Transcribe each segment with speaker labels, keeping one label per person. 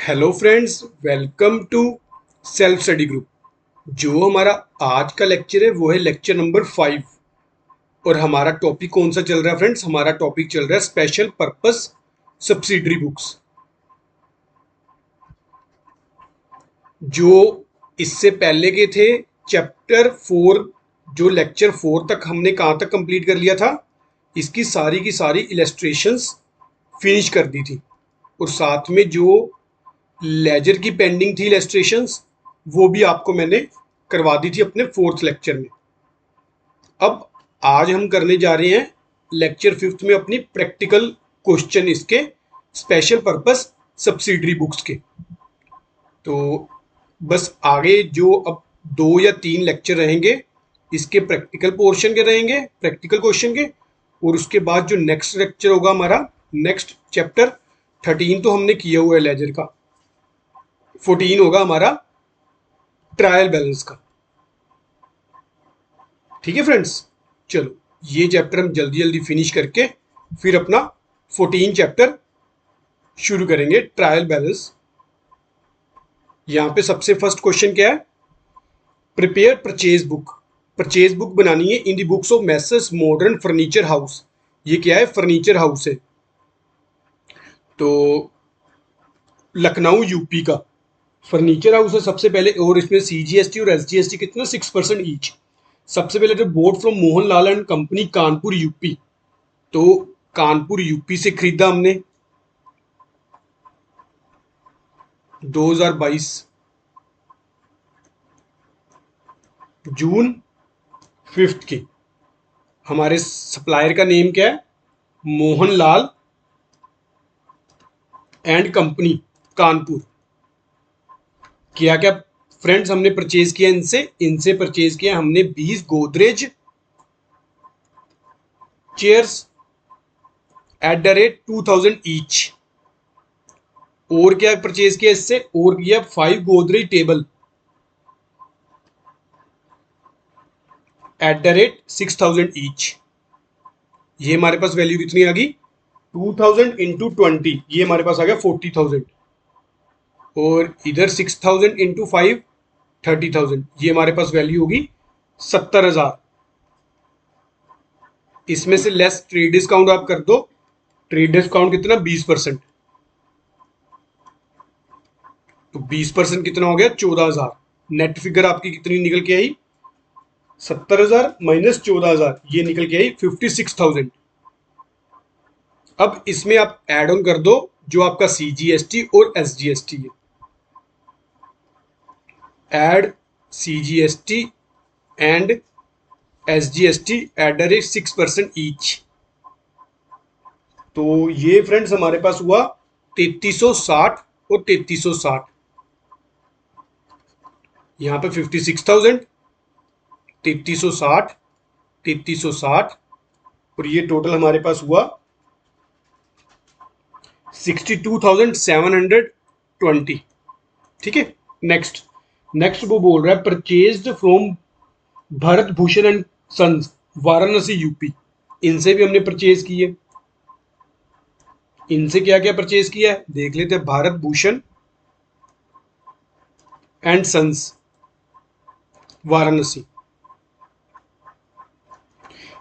Speaker 1: Hello friends, welcome to self study group. जो हमारा आज का लेक्चर है वो है लेक्चर नंबर 5। और हमारा टॉपिक कौन सा चल रहा है फ्रेंड्स? हमारा टॉपिक चल रहा है स्पेशल पर्पस सब्सिडरी बुक्स। जो इससे पहले के थे चैप्टर 4, जो लेक्चर 4 तक हमने कहाँ तक कंप्लीट कर लिया था, इसकी सारी की सारी इलस्ट्रेशंस फिनिश कर दी थी। और साथ में जो लेजर की पेंडिंग थी इलस्ट्रेशंस, वो भी आपको मैंने करवा दी थी अपने 4th लेक्चर में। अब आज हम करने जा रहे हैं लेक्चर 5th में अपनी प्रैक्टिकल क्वेश्चन इसके स्पेशल पर्पस सब्सिडरी बुक्स के। तो बस आगे जो अब 2 या 3 लेक्चर रहेंगे इसके प्रैक्टिकल पोर्शन के रहेंगे, प्रैक्टिकल क्वेश्चन के। और उसके बाद जो नेक्स्ट लेक्चर होगा हमारा, नेक्स्ट चैप्टर 13 तो हमने किया हुआ है लेजर का, 14 होगा हमारा ट्रायल बैलेंस का। ठीक है फ्रेंड्स, चलो ये चैप्टर हम जल्दी जल्दी फिनिश करके फिर अपना 14 चैप्टर शुरू करेंगे, ट्रायल बैलेंस। यहां पे सबसे फर्स्ट क्वेश्चन क्या है? Prepare purchase book. Purchase book बनानी है in the books of messrs modern furniture house. ये क्या है? फर्नीचर हाउस है, तो लखनऊ यूपी का फर्नीचर हाउस है सबसे पहले। और इसमें सीजीएसटी और एसजीएसटी कितना? 6% ईच। सबसे पहले तो board from Mohanlal and company, Kanpur UP. तो कानपुर यूपी से खरीदा हमने 2022 जून 5 की। हमारे सप्लायर का नेम क्या है? Mohanlal and company, Kanpur. क्या क्या फ्रेंड्स हमने परचेज किया इनसे परचेज किया हमने 20 Godrej chairs eight the rate 2000 each. और क्या परचेज किया इससे? और किया 5 Godrej table eight the rate 6000 each. ये हमारे पास वैल्यू कितनी आ गई? 2000 इंटू 20, ये हमारे पास आ गया 40,000। और इधर 6000 इंटू 5 30,000, ये हमारे पास वैल्यू होगी 70,000। इसमें से लेस ट्रेड डिस्काउंट आप कर दो। ट्रेड डिस्काउंट कितना? 20%। तो 20% कितना हो गया? 14,000। नेट फिगर आपकी कितनी निकल के आई? 70,000 माइनस 14,000, ये निकल के आई 56,000। अब इसमें आप एड ऑन कर दो जो आपका सीजीएसटी और एसजीएसटी है। Add CGST and SGST at the rate 6% each. तो ये फ्रेंड्स हमारे पास हुआ 3360 और 3360। यहां पे 56,000, 3360, 3360, और ये टोटल हमारे पास हुआ 62,720। ठीक है। नेक्स्ट नेक्स्ट वो बोल रहा है purchased from Bharat Bhushan and sons, Varanasi UP. इनसे भी हमने परचेज किए। इनसे क्या क्या परचेज किया है देख लेते हैं। Bharat Bhushan and sons, Varanasi.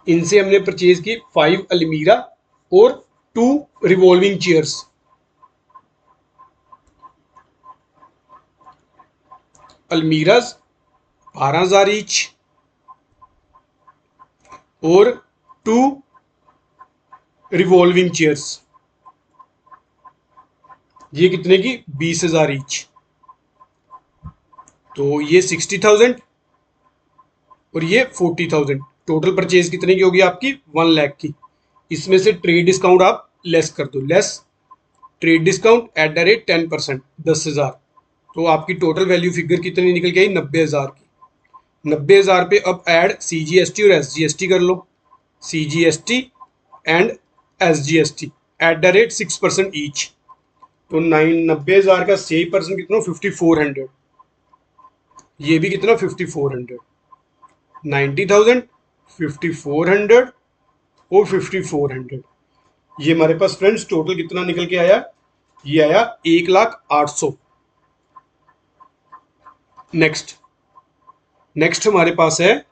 Speaker 1: इनसे हमने परचेज की 5 अलमीरा और 2 रिवॉल्विंग चेयर्स। अलमीराज 12,000 ईच और 2 रिवॉल्विंग चेयर्स, ये कितने की? 20,000 ईच। तो ये 60,000 और ये 40,000। टोटल परचेज कितने की होगी आपकी? 1 लाख की। इसमें से ट्रेड डिस्काउंट आप लेस कर दो, less trade discount at the rate 10%, 10,000। तो आपकी टोटल वैल्यू फिगर कितनी निकल के आई? 90,000 की। 90,000 पे अब ऐड सीजीएसटी और एसजीएसटी कर लो। CGST and SGST at the rate 6% each. तो 90,000 का 6% कितना? 5400। ये भी कितना? 5400। 90,000, 5400 और 5400। ये हमारे पास फ्रेंड्स टोटल कितना निकल के आया? ये आया 1,08,000। नेक्स्ट नेक्स्ट हमारे पास है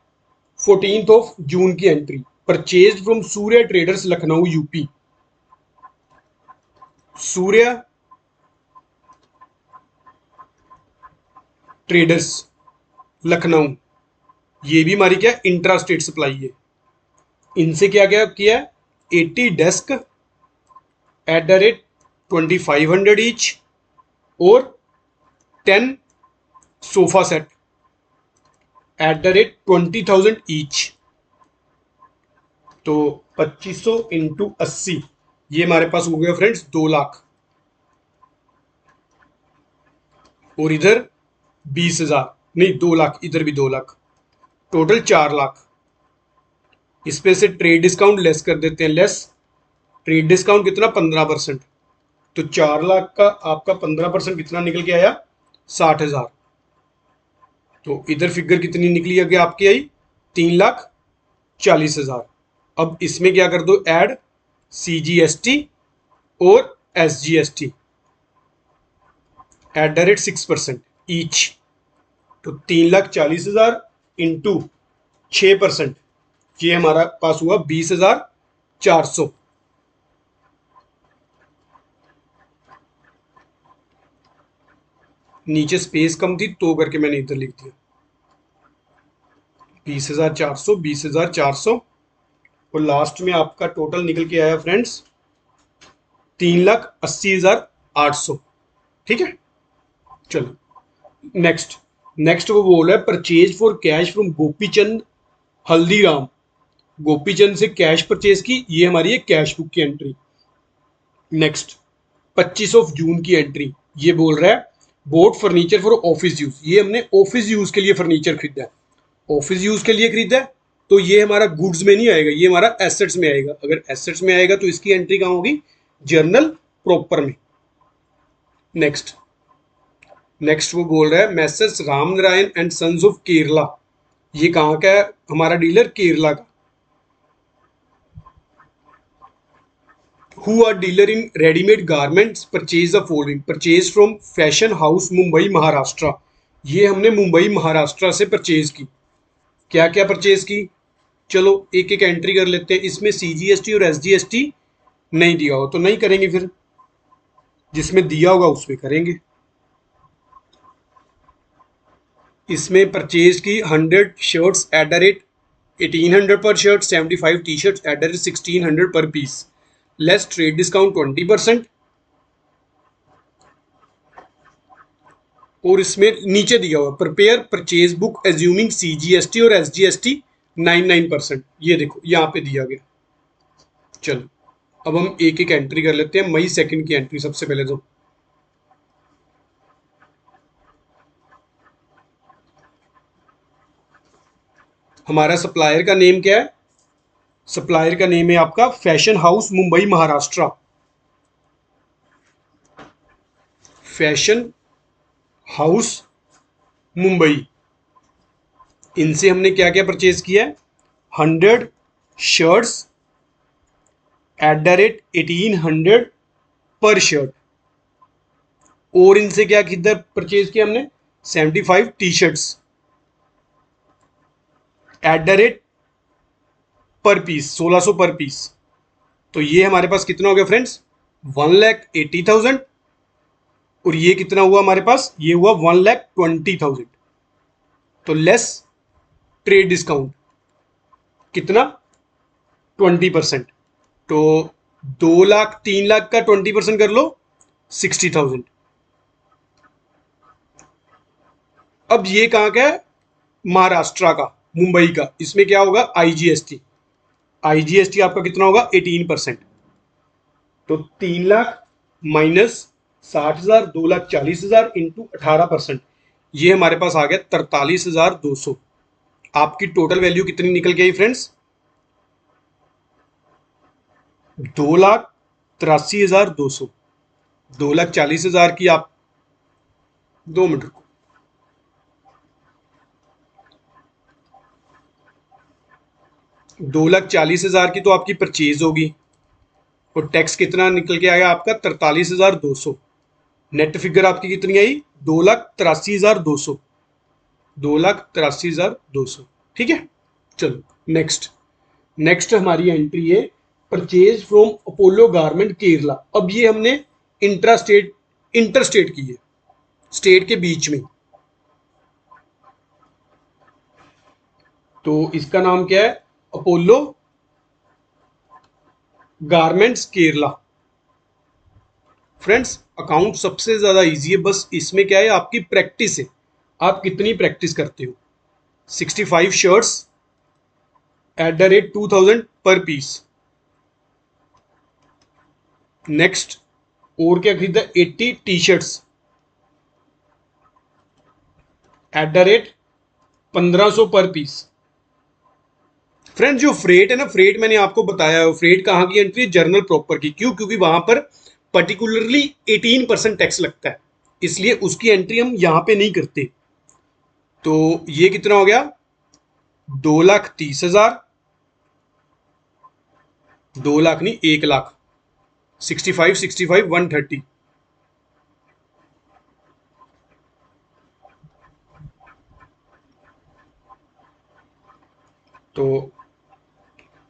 Speaker 1: 14 जून की entry, purchase from Surya traders Lucknow UP. Surya traders Lucknow, ये भी हमारी क्या इंट्रा स्टेट सप्लाई है। इनसे क्या क्या किया, 80 desk eight the rate 2500 each और 10 sofa set eight the rate 20,000 each. तो 2500 इंटू 80, ये हमारे पास हो गया फ्रेंड्स 2 लाख। और इधर 20,000, नहीं 2 लाख, इधर भी 2 लाख, टोटल 4 लाख। इस पे से ट्रेड डिस्काउंट लेस कर देते हैं, लेस ट्रेड डिस्काउंट कितना 15%। तो 4 लाख का आपका 15% कितना निकल के आया, 60,000। तो इधर फिगर कितनी निकली आगे आपकी आई, 3,40,000। अब इसमें क्या कर दो ऐड, CGST और SGST at the rate 6% each. तो 3,40,000 इंटू 6%, ये हमारा पास हुआ 20,400। नीचे स्पेस कम थी तो करके मैंने इधर लिख दिया 20,400, 20,400। और लास्ट में आपका टोटल निकल के आया फ्रेंड्स 3,80,800। ठीक है, चलो नेक्स्ट। नेक्स्ट वो बोल रहा है purchase for cash from Gopichand Haldiram. Gopichand से कैश परचेज की, ये हमारी है कैश बुक की एंट्री। नेक्स्ट 25 जून की एंट्री, ये बोल रहा है boat furniture for office use. ये हमने ऑफिस यूज के लिए फर्नीचर खरीदा है, ऑफिस यूज के लिए खरीदा है। तो ये हमारा गुड्स में नहीं आएगा, ये हमारा एसेट्स में आएगा। अगर एसेट्स में आएगा तो इसकी एंट्री कहाँ होगी, जर्नल प्रॉपर में। नेक्स्ट नेक्स्ट वो बोल रहा है messrs Ram Narayan and sons of Kerala. ये कहाँ का है हमारा डीलर, केरला का। Who are dealer in readymade garments, purchase the following, purchase from fashion house Mumbai Maharashtra. ये हमने मुंबई महाराष्ट्र से परचेज की। क्या क्या परचेज की, चलो एक एक एंट्री कर लेते हैं। इसमें CGST और SGST नहीं दिया हो तो नहीं करेंगे, फिर जिसमें दिया होगा उसमें करेंगे। इसमें परचेज की 100 शर्ट्स एट द रेट 1800 पर shirt, 75 T shirts eight the rate 1600 पर पीस, लेस ट्रेड डिस्काउंट 20%। और इसमें नीचे दिया हुआ prepare purchase book assuming CGST और SGST 99%। ये देखो यहाँ पे दिया गया। चलो अब हम एक एक एंट्री कर लेते हैं। मई 2 की एंट्री सबसे पहले तो हमारा सप्लायर का नेम क्या है, सप्लायर का नेम है आपका fashion house Mumbai Maharashtra. Fashion house Mumbai. इनसे हमने क्या क्या परचेज किया है, 100 शर्ट्स एट द रेट 1800 पर शर्ट। और इनसे क्या खरीदा परचेज किया हमने, 75 T shirts eight the rate पर पीस 1600 पर पीस। तो ये हमारे पास कितना हो गया फ्रेंड्स, 1,80,000। और ये कितना हुआ हमारे पास, ये हुआ 1,20,000। तो लेस ट्रेड डिस्काउंट कितना, 20%। तो 2 लाख 3 लाख का 20% कर लो, 60,000। अब ये कहाँ का है, महाराष्ट्र का, मुंबई का। इसमें क्या होगा, IGST। IGST आपका कितना होगा, 18%। तो 3 लाख माइनस 60,000, 2,40,000 इंटू 18%, ये हमारे पास आ गया 43,200। आपकी टोटल वैल्यू कितनी निकल गई फ्रेंड्स, 2,83,200। 2,40,000 की आप, 2 मिनट रुको, 2,40,000 की तो आपकी परचेज होगी। और टैक्स कितना निकल के आया आपका 43,200। नेट फिगर आपकी कितनी आई 2,83,200, 2,83,200। ठीक है, चलो नेक्स्ट। नेक्स्ट हमारी एंट्री है purchase from Apollo garment Kerala. अब ये हमने इंटरस्टेट की है, स्टेट के बीच में। तो इसका नाम क्या है, Apollo garments Kerala. Friends account सबसे ज्यादा इजी है, बस इसमें क्या है आपकी प्रैक्टिस है, आप कितनी प्रैक्टिस करते हो। 65 शर्ट्स @2000 पर पीस। नेक्स्ट और क्या खरीदा, 80 टी शर्ट्स @1500 पर पीस। फ्रेंड्स जो फ्रेट है ना, फ्रेट मैंने आपको बताया है, फ्रेट कहाँ की एंट्री है, जर्नल प्रॉपर की। क्यों, क्योंकि वहां पर पर्टिकुलरली 18% टैक्स लगता है, इसलिए उसकी एंट्री हम यहां पे नहीं करते। तो ये कितना हो गया 2,30,000, 2 लाख नहीं 1 लाख, 65 65 130। तो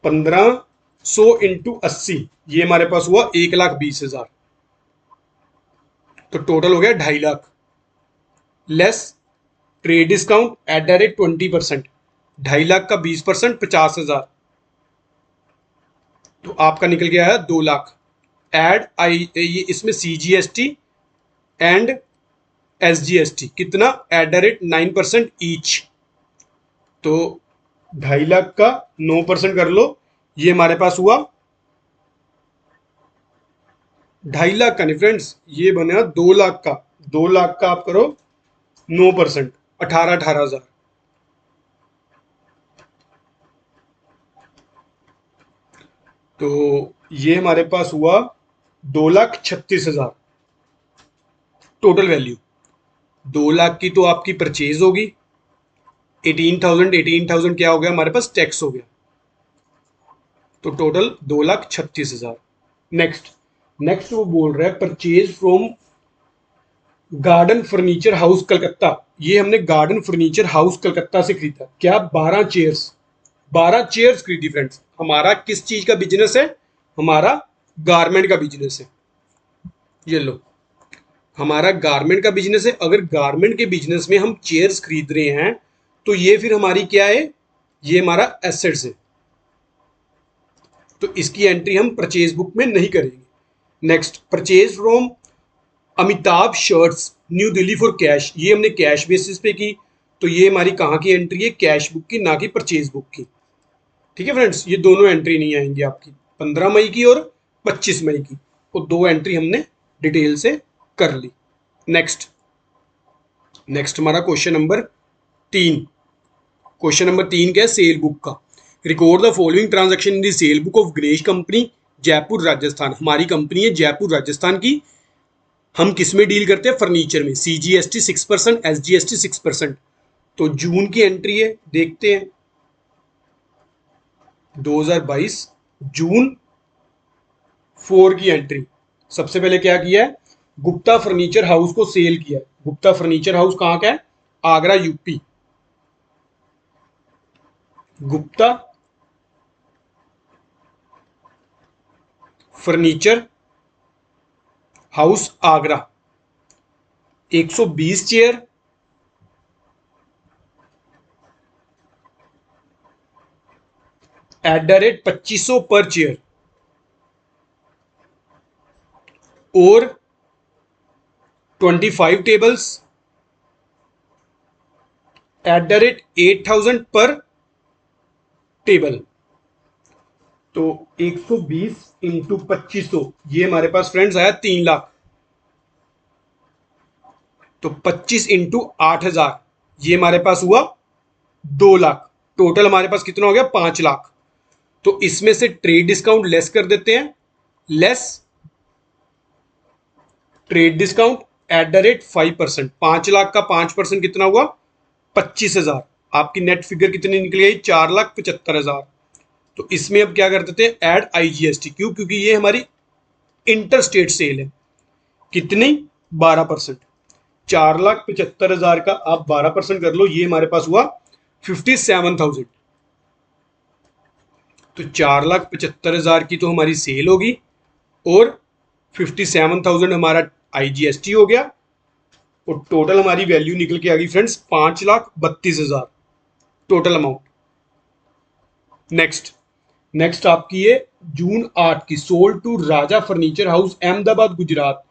Speaker 1: 1500 इंटू 80, ये हमारे पास हुआ 1,20,000। तो टोटल हो गया 2.5 lakh, less trade discount @20%। 2.5 lakh का 20% 50,000, तो आपका निकल गया है 2 लाख। ये इसमें CGST एंड SGST कितना @9% ईच। तो 2.5 लाख का 9% कर लो, ये हमारे पास हुआ 2.5 लाख का नहीं फ्रेंड्स, ये बना 2 लाख का। 2 लाख का आप करो 9%, 18,000। तो ये हमारे पास हुआ 2,36,000 टोटल वैल्यू। 2 लाख की तो आपकी परचेज होगी, 18,000 क्या हो गया हमारे पास, टैक्स हो गया। तो टोटल 2,36,000। नेक्स्ट नेक्स्ट वो बोल रहा है purchase from garden furniture house Calcutta. ये हमने गार्डन फर्नीचर हाउस कलकत्ता से खरीदा। क्या 12 चेयर्स खरीदी। फ्रेंड्स हमारा किस चीज का बिजनेस है, हमारा गारमेंट का बिजनेस है। ये लो, हमारा गारमेंट का बिजनेस है। अगर गारमेंट के बिजनेस में हम चेयर्स खरीद रहे हैं तो ये फिर हमारी क्या है, ये हमारा एसेट्स है। तो इसकी एंट्री हम परचेज बुक में नहीं करेंगे। Next purchase from Amitabh shirts new Delhi for cash. ये हमने कैश बेसिस पे की, तो ये हमारी कहाँ की एंट्री है, कैश बुक की, ना कि परचेज बुक की। ठीक है फ्रेंड्स, ये दोनों एंट्री नहीं आएंगी आपकी, 15 मई की और 25 मई की। वो 2 एंट्री हमने डिटेल से कर ली। नेक्स्ट नेक्स्ट हमारा क्वेश्चन नंबर 3। क्वेश्चन नंबर 3 क्या है, सेल बुक का। Record the following transaction in the cell book of Ganesh company Jaipur Rajasthan. हमारी कंपनी है जयपुर राजस्थान की। हम किस में डील करते हैं, फर्नीचर में। CGST 6%, SGST 6%। तो जून की एंट्री है, देखते हैं 2022 जून 4 की एंट्री। सबसे पहले क्या किया है, गुप्ता फर्नीचर हाउस को सेल किया। गुप्ता फर्नीचर हाउस कहाँ का है, Agra UP. Gupta furniture house Agra, 120 chair @2500 पर चेयर और 25 टेबल्स @8,000 पर टेबल। तो 120 इंटू 2500, ये हमारे पास फ्रेंड्स आया 3 लाख। तो 25 इंटू 8,000, ये हमारे पास हुआ 2 लाख। टोटल हमारे पास कितना हो गया, 5 लाख। तो इसमें से ट्रेड डिस्काउंट लेस कर देते हैं, लेस ट्रेड डिस्काउंट @5%। 5 लाख का 5% कितना हुआ, 25,000। आपकी नेट फिगर कितनी निकल गई, 4,75,000। तो इसमें अब क्या कर देते हैं, ऐड IGST। क्यों, क्योंकि ये हमारी इंटर स्टेट सेल है। कितनी? 12%। 4,75,000 का आप 12% कर लो, ये हमारे पास हुआ 57,000। तो 4,75,000 की तो हमारी सेल होगी और 57,000 हमारा IGST हो गया और टोटल हमारी वैल्यू निकल के आ गई फ्रेंड्स 5,32,000 टोटल अमाउंट। नेक्स्ट आपकी है जून 8 की, sold to Raja furniture house Ahmedabad Gujarat.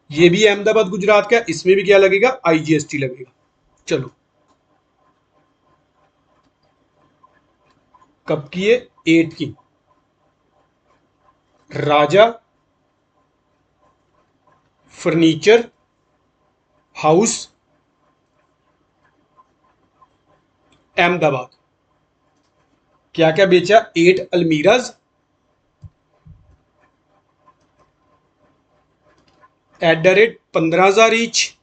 Speaker 1: ये भी अहमदाबाद गुजरात का, इसमें भी क्या लगेगा? IGST लगेगा। चलो कब की है? 8 की। राजा फर्नीचर हाउस अहमदाबाद। क्या क्या बेचा? 8 अलमीराज @ 15,000 ईच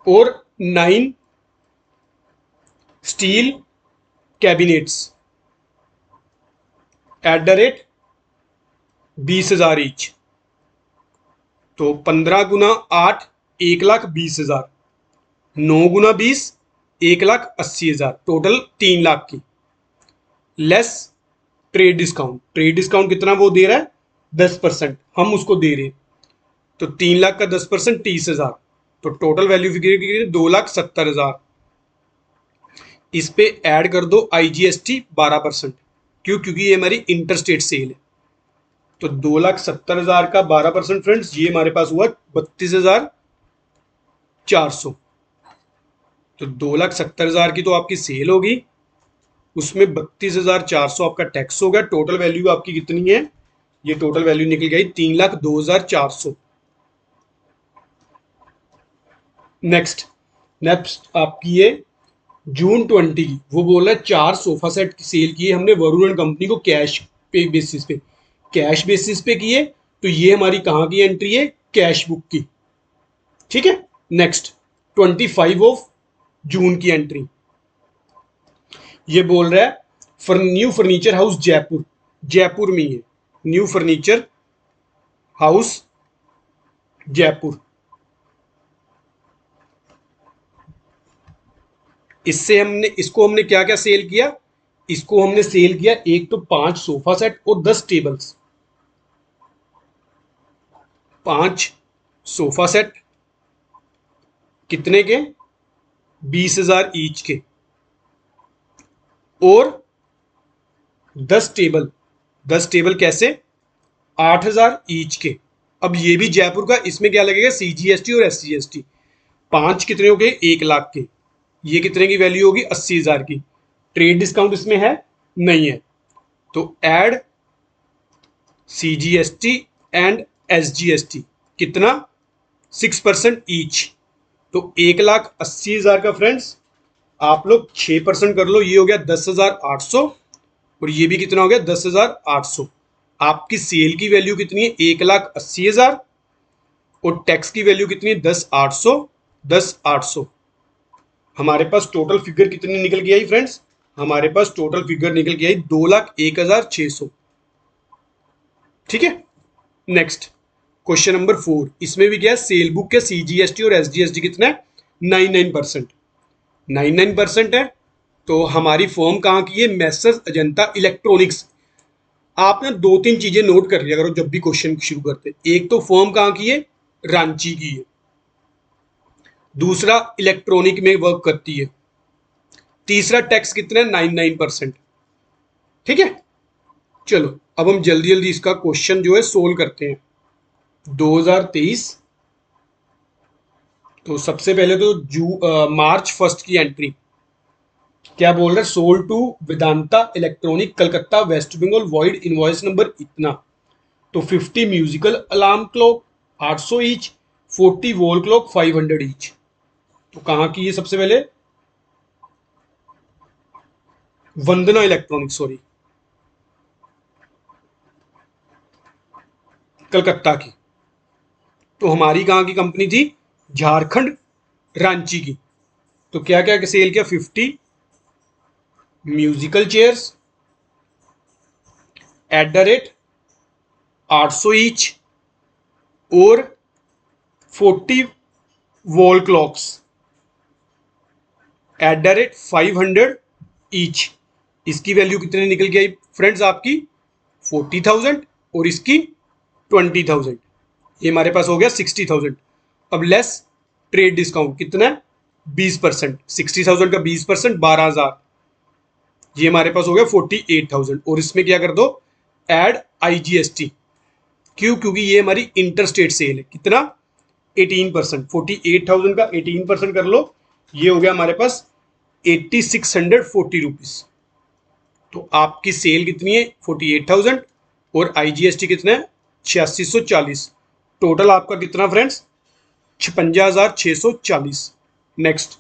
Speaker 1: और 9 स्टील कैबिनेट्स @ 20,000 ईच। तो 15 गुना 8 1,20,000, 9 गुना 20 1,80,000, टोटल 3 लाख की। Less trade discount. Trade discount कितना वो दे रहा है? 10%, हम उसको दे रहे हैं। तो 3 लाख का 10% 30,000, तो टोटल वैल्यू फिगर 2,70,000। इस पे ऐड कर दो IGST 12%। क्यों? क्योंकि ये हमारी इंटर स्टेट सेल है। तो 2,70,000 का 12% फ्रेंड्स, ये हमारे पास हुआ 32,400। तो 2,70,000 की तो आपकी सेल होगी, उसमें 32,400 आपका टैक्स हो गया। टोटल वैल्यू आपकी कितनी है? ये टोटल वैल्यू निकल गई 3,02,400। नेक्स्ट आपकी है जून 20 की, वो बोल रहा है 4 सोफा सेट की सेल किए हमने वरुण एंड कंपनी को कैश पे बेसिस पे। कैश बेसिस पे किए, तो ये हमारी कहाँ की एंट्री है? कैश बुक की। ठीक है। नेक्स्ट 25 ऑफ जून की एंट्री, ये बोल रहा है new furniture house Jaipur. Jaipur में है न्यू फर्नीचर हाउस जयपुर। इसको हमने क्या क्या सेल किया? इसको हमने सेल किया एक तो 5 सोफा सेट और 10 टेबल्स। 5 सोफा सेट कितने के? 20,000 ईच के, और 10 टेबल। 10 टेबल कैसे? 8,000 ईच के। अब ये भी जयपुर का, इसमें क्या लगेगा? CGST और SGST। 5 कितने हो गए? 1 लाख के। ये कितने की वैल्यू होगी? 80,000 की। ट्रेड डिस्काउंट इसमें है? नहीं है। तो ऐड CGST एंड SGST कितना? 6% ईच। तो 1,80,000 का फ्रेंड्स आप लोग 6% कर लो, ये हो गया 10,800 और ये भी कितना हो गया? 10,800। आपकी सेल की वैल्यू कितनी है? 1,80,000 और टैक्स की वैल्यू कितनी है? 10,800। 10,800 हमारे पास टोटल फिगर कितनी निकल के आई फ्रेंड्स? हमारे पास टोटल फिगर निकल के आई 2,01,600। ठीक है। नेक्स्ट क्वेश्चन नंबर 4, इसमें भी क्या है? सेल बुक के CGST और SGST कितना है? 99%। 99% है। तो हमारी फर्म कहाँ की है? Messrs Ajanta electronics. आप ना 2-3 चीजें नोट कर लिया करो जब भी क्वेश्चन शुरू करते। एक तो फर्म कहाँ की है? रांची की है। दूसरा इलेक्ट्रॉनिक में वर्क करती है। तीसरा टैक्स कितना है? 99%। ठीक है। चलो अब हम जल्दी जल्दी इसका क्वेश्चन जो है सोल्व करते हैं। 2023, तो सबसे पहले तो मार्च 1 की एंट्री क्या बोल रहा है? Sold to Vedanta electronic Calcutta West Bengal void invoice number इतना। तो 50 musical alarm clock 800 each, 40 wall clock 500 each. तो कहाँ की है? सबसे पहले वंदना इलेक्ट्रॉनिक, सॉरी कलकत्ता की। तो हमारी कहाँ की कंपनी थी? झारखंड रांची की। तो क्या क्या सेल किया? 50 म्यूजिकल चेयर्स @ 800 ईच और 40 वॉल क्लॉक्स @500 ईच। इसकी वैल्यू कितने निकल के आई फ्रेंड्स आपकी 40,000 और इसकी 20,000। ये हमारे पास हो गया 60,000। अब लेस ट्रेड डिस्काउंट कितना है 20%। 60,000 का 20% 12,000, ये हमारे पास हो गया 48,000। और इसमें क्या कर दो ऐड IGST। क्यों? क्योंकि ये हमारी इंटर स्टेट सेल है। कितना 18%। 48,000 का 18% कर लो, ये हो गया हमारे पास 8,640 रुपीज। तो आपकी सेल कितनी है 48,000 और IGST कितना है 8640। टोटल आपका कितना फ्रेंड्स 56,640। नेक्स्ट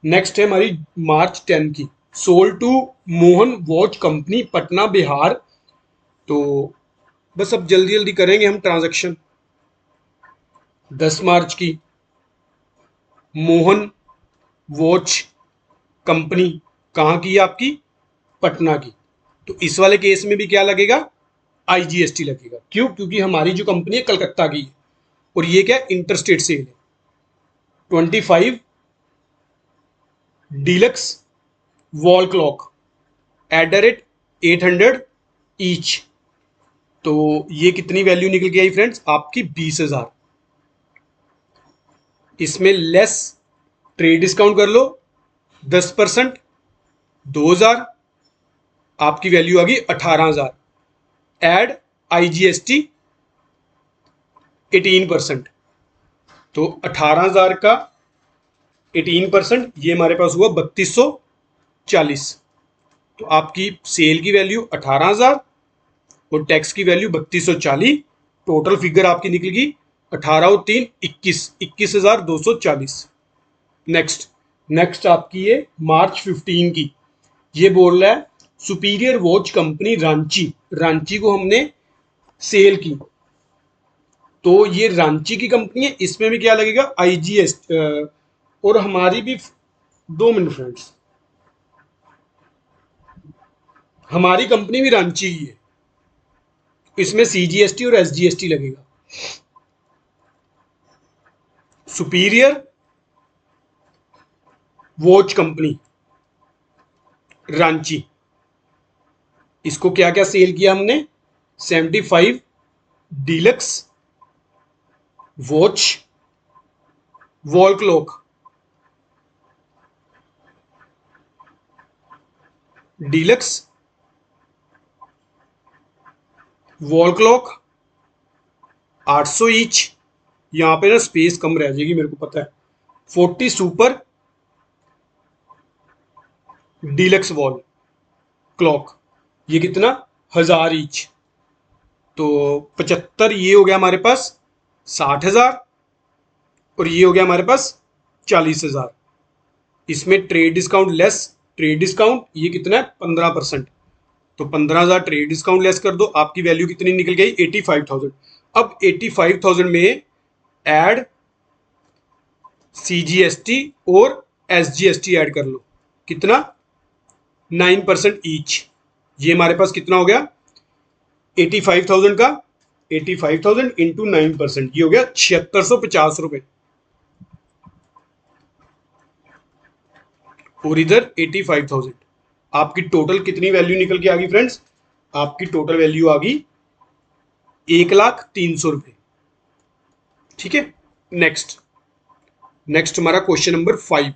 Speaker 1: नेक्स्ट है हमारी मार्च 10 की। Sold to Mohan watch company Patna Bihar. तो बस अब जल्दी जल्दी करेंगे हम ट्रांजैक्शन। 10 मार्च की मोहन वॉच कंपनी कहाँ की है आपकी पटना की। तो इस वाले केस में भी क्या लगेगा IGST लगेगा। क्यों? क्योंकि हमारी जो कंपनी है कलकत्ता की है और ये क्या इंटरस्टेट सेल है। 25 डीलक्स वॉल क्लॉक @800 ईच। तो ये कितनी वैल्यू निकल के आई फ्रेंड्स आपकी 20,000। इसमें लेस ट्रेड डिस्काउंट कर लो 10%, 2,000, आपकी वैल्यू आ गई 18,000। Add IGST 18%। तो 18,000 का 18% ये हमारे पास हुआ 3,240। तो आपकी सेल की वैल्यू 18,000 और टैक्स की वैल्यू 3,240। टोटल फिगर आपकी निकल गई 18 और 3 21, 21,240। नेक्स्ट नेक्स्ट आपकी ये मार्च 15 की। ये बोल रहा है superior watch company Ranchi. Ranchi को हमने सेल की, तो ये रांची की कंपनी है। इसमें भी क्या लगेगा IGST। और हमारी भी 2 मिनट फ्रेंड्स, हमारी कंपनी भी रांची की है। इसमें CGST और SGST लगेगा। सुपीरियर वॉच कंपनी रांची, इसको क्या क्या सेल किया हमने 75 deluxe watch wall clock deluxe wall clock 800 each. यहां पे ना स्पेस कम रह जाएगी मेरे को पता है। 40 सुपर डीलक्स वॉल क्लॉक, ये कितना 1,000 ईच। तो 75 ये हो गया हमारे पास 60,000 और ये हो गया हमारे पास 40,000। इसमें trade discount less, trade discount ये कितना है 15%। तो 15,000 ट्रेड डिस्काउंट लेस कर दो, आपकी वैल्यू कितनी निकल गई 85,000। अब 85,000 में ऐड CGST और SGST ऐड कर लो, कितना 9% ईच। ये हमारे पास कितना हो गया 85,000 का 85,000 इंटू 9%, ये हो गया 7,650 रुपए। और इधर 85,000। आपकी टोटल कितनी वैल्यू निकल के आ गई फ्रेंड्स? आपकी टोटल वैल्यू आ गई 1,03,000 रुपए। ठीक है। नेक्स्ट नेक्स्ट हमारा क्वेश्चन नंबर 5।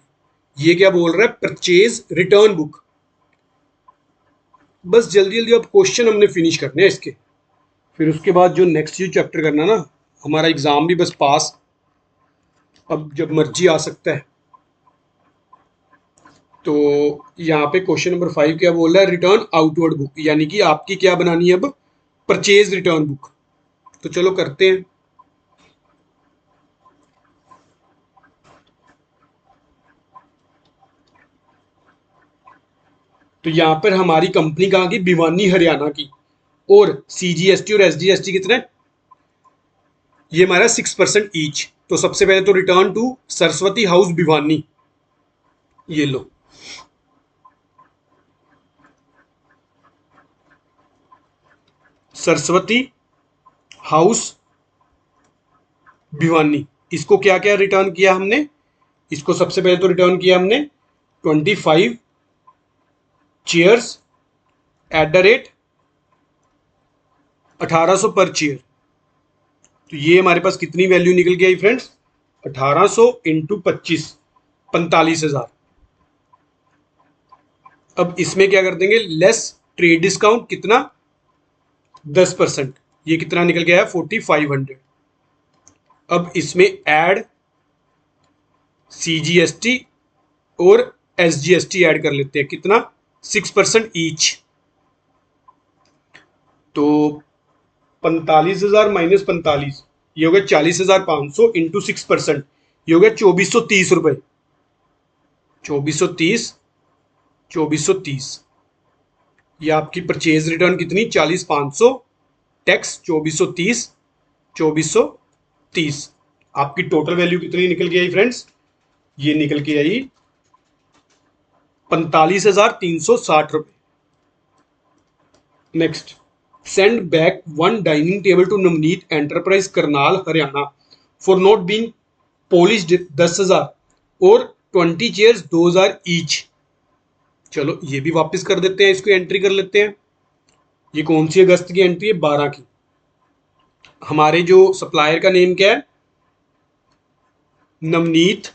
Speaker 1: ये क्या बोल रहा है परचेज रिटर्न बुक। बस जल्दी जल्दी अब क्वेश्चन हमने फिनिश करने हैं इसके, फिर उसके बाद जो नेक्स्ट जो चैप्टर करना ना, हमारा एग्जाम भी बस पास अब जब मर्जी आ सकता है। तो यहाँ पे क्वेश्चन नंबर 5 क्या बोल रहा है रिटर्न आउटवर्ड बुक, यानी कि आपकी क्या बनानी है अब परचेज रिटर्न बुक। तो चलो करते हैं। तो यहाँ पर हमारी कंपनी कहाँ की भिवानी हरियाणा की, और CGST और SGST कितना है ये हमारा 6% ईच। तो सबसे पहले तो return to Saraswati house Bhiwani, ये लो। सरस्वती हाउस भिवानी, इसको क्या क्या रिटर्न किया हमने? इसको सबसे पहले तो रिटर्न किया हमने 25 चेयर्स एट द रेट 1800 पर चेयर। तो ये हमारे पास कितनी वैल्यू निकल के आई फ्रेंड्स? 1800 इंटू 25, 45,000। अब इसमें क्या कर देंगे? लेस ट्रेड डिस्काउंट, कितना? 10%। ये कितना निकल के आया? 4500। अब इसमें ऐड CGST और SGST ऐड कर लेते हैं, कितना? 6% ईच। तो 45,000 माइनस 45, ये हो गया 40,500 इंटू 6%, ये हो गया 2430 रुपए। 2430, 2430। ये आपकी परचेज रिटर्न कितनी? 40,500, टैक्स 2430, 2430। आपकी टोटल वैल्यू कितनी निकल के आई फ्रेंड्स? ये निकल के आई 45,360 रुपए। Next, send back one dining table to Navneet enterprise Karnal Haryana for not being polished 10,000 और 20 चेयर्स 2,000 ईच। चलो ये भी वापस कर देते हैं, इसको एंट्री कर लेते हैं। ये कौन सी अगस्त की एंट्री है? 12 की। हमारे जो सप्लायर का नेम क्या है? नवनीत